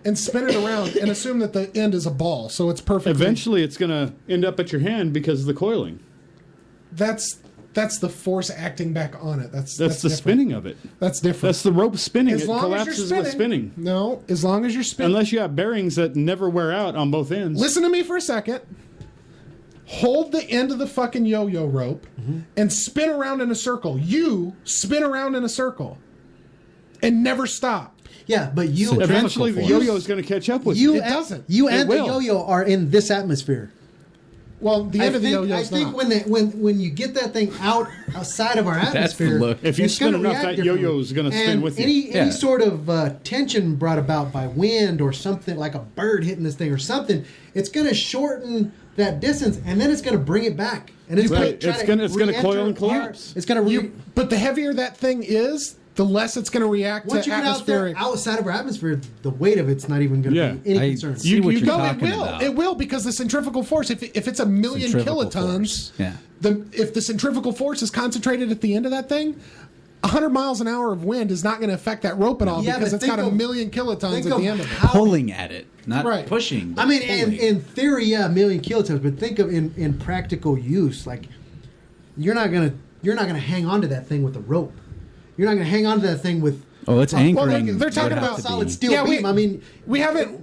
and spin it around and assume that the end is a ball, so it's perfect. Eventually, it's going to end up at your hand because of the coiling. That's That's the force acting back on it. That's the different. Spinning of it. That's different. That's the rope spinning. As It long as you're collapses with spinning. No, as long as you're spinning. Unless you have bearings that never wear out on both ends. Listen to me for a second. Hold the end of the fucking yo-yo rope and spin around in a circle. You spin around in a circle and never stop. Yeah, but you Eventually the yo-yo is going to catch up with you. It doesn't. You It and the will. yo-yo are in this atmosphere. Well, the end of the yo-yo I is think not. when you get that thing outside of our That's the atmosphere, look. If you it's spin gonna enough, react that yo-yo differently. is going to spin And with you. any Yeah. sort of tension brought about by wind or something like a bird hitting this thing or something, it's going to shorten that distance, and then it's going to bring it back, and it's Right. going to It's gonna coil and collapse. It's going to But the heavier that thing is, the less it's going to react once to you get out there atmospheric. outside of our atmosphere, the weight of it's not even going to Yeah. be any I concern. see what you're No, it talking will. about. It will, because the centrifugal force, if it's a million Centrifugal kilotons, force. Yeah. if the centrifugal force is concentrated at the end of that thing, 100 miles an hour of wind is not going to affect that rope at all, Yeah, because but it's got think a of- million kilotons think at of the end of it. how- Pulling at it, not Right. pushing. I but mean, pulling. in theory, yeah, a million kilotons. But think of in practical use, like you're not gonna hang on to that thing with a rope. You're not gonna hang on to that thing with. Oh, it's Well, anchoring. they're talking would have about to solid be. steel beam. I mean, we haven't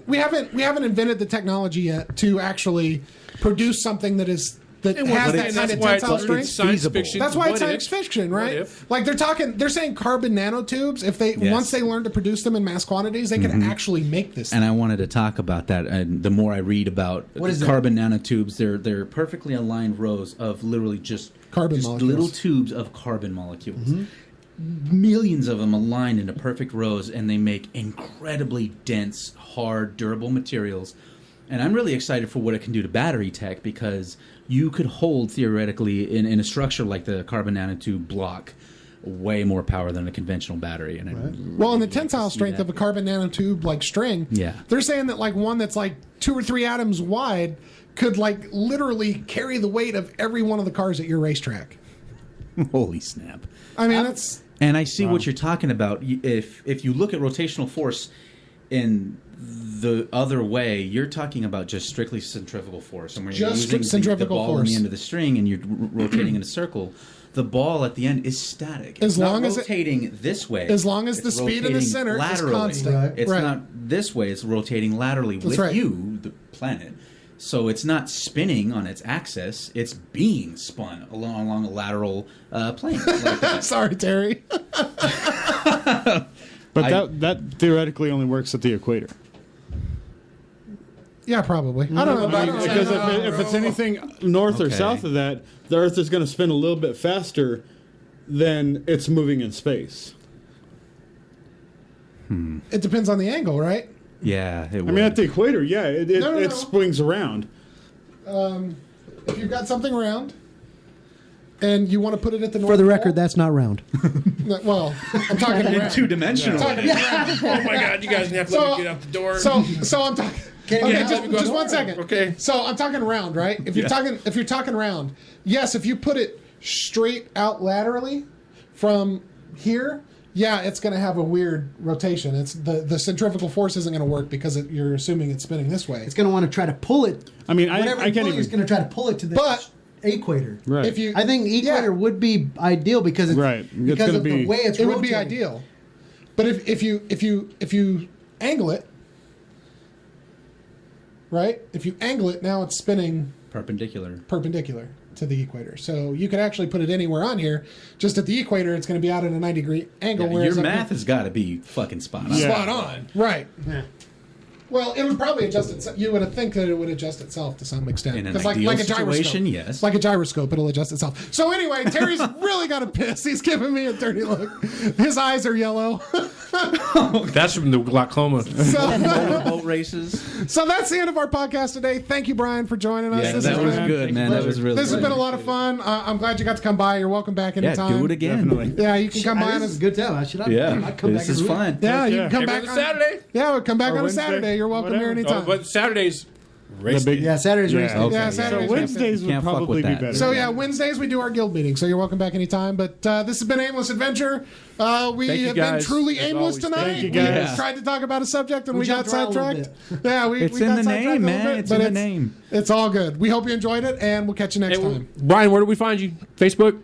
invented the technology yet to actually produce something that has But that that that's kind of why tensile it's strength. science feasible. fiction. That's why it's What science if? fiction, What right? if? Like they're saying carbon nanotubes. If they Yes. once they learn to produce them in mass quantities, they can actually make this. And I wanted to talk about that. And the more I read about What is carbon nanotubes, they're perfectly aligned rows of literally just Carbon molecules. little tubes of carbon molecules. Millions of them aligned into perfect rows, and they make incredibly dense, hard, durable materials. And I'm really excited for what it can do to battery tech, because you could hold, theoretically, in a structure like the carbon nanotube block, way more power than a conventional battery. And Well, and the tensile strength of a carbon nanotube like string, Yeah. they're saying that like one that's like 2 or 3 atoms wide could like literally carry the weight of every one of the cars at your racetrack. holy snap! I mean, that's And I see what you're talking about. If you look at rotational force in the other way, you're talking about just strictly centrifugal force. And when you're Just using centrifugal the ball on force. the end of the string and you're rotating in a circle, the ball at the end is static. As It's long not as it- rotating this way. as long as It's the speed in the rotating center is laterally. constant. Right. It's Right. not this way. It's rotating laterally with right. you, the planet. So it's not spinning on its axis. It's being spun along a lateral plane. Like that. sorry, Terry. But that theoretically only works at the equator. Yeah, probably. I don't know. I mean, because if it's anything north or Okay. south of that, the Earth is going to spin a little bit faster than it's moving in space. It depends on the angle, right? Yeah, it I would. mean, at the equator, yeah, it No. swings around. If you've got something round and you want to put it at the north for the pole- record, that's not round. well, I'm talking around. two-dimensional. Talking around. Oh my God! You guys have to let me get out the door. So I'm talking. Can Okay, you let me go just out one the door? second. Okay. So I'm talking round, right? If you're talking round, yes. If you put it straight out laterally from here, yeah, it's going to have a weird rotation. It's the centrifugal force isn't going to work because you're assuming it's spinning this way. It's going to want to try to pull it. I mean, Whatever I can't it's even. going to try to pull it to the But- equator. Right. If you, I think equator yeah, would be ideal because it's Right. It's because gonna of the be- way it's it would be rotating. ideal. But if you angle it, right? If you angle it, now it's spinning Perpendicular. perpendicular to the equator. So you could actually put it anywhere on here. Just at the equator, it's going to be out at a 90-degree angle. Yeah, whereas your up math here- has got to be fucking spot on. Yeah. spot on. Right. Yeah. Well, it would probably adjust itself. You would think that it would adjust itself to some extent. In an 'Cause ideal a situation, gyroscope. yes. Like a gyroscope, it'll adjust itself. So anyway, Terry's really got a piss. He's giving me a dirty look. His eyes are yellow. That's from the glaucoma. Boat races. So that's the end of our podcast today. Thank you, Brian, for joining us. Yeah, This that has was been- good, man. That was really This has good. been a lot of fun. I'm glad you got to come by. You're welcome back Yeah, anytime. do it again. Definitely. Yeah, you can come by. This is a good time. I'd Yeah, come back this is every week. fun. Yeah, you Yeah. can come Every back other on Saturday. Yeah, we'll come back Or on Wednesday. a Saturday. You're welcome Whatever. here Oh, anytime. but Saturdays, race The big- day. Yeah, Saturday's Yeah. race day. Okay. Yeah, So Saturday's Wednesdays would Can't fuck probably with be that. better. So yeah, Wednesdays we do our guild meeting, so you're welcome back anytime. But this has been Aimless Adventure. We Thank you, have been guys, truly as aimless always. tonight. Thank you, We guys. tried to talk about a subject and we got jumped around a little sidetracked. Yeah, we It's we in got the sidetracked name, a little man. bit, It's but in the name. It's all good. We hope you enjoyed it, and we'll catch you next Hey, time. Brian, where do we find you? Facebook?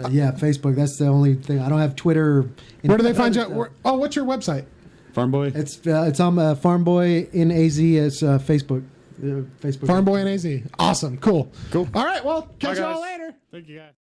Yeah, Facebook. That's the only thing. I don't have Twitter. Or Where do they find you? What's your website? Farm Boy? It's on Farm Boy in AZ. It's Facebook. Facebook. Farm Boy in AZ. Awesome. Cool. Cool. All right. Well, catch Bye, you all guys. later. Thank you, guys.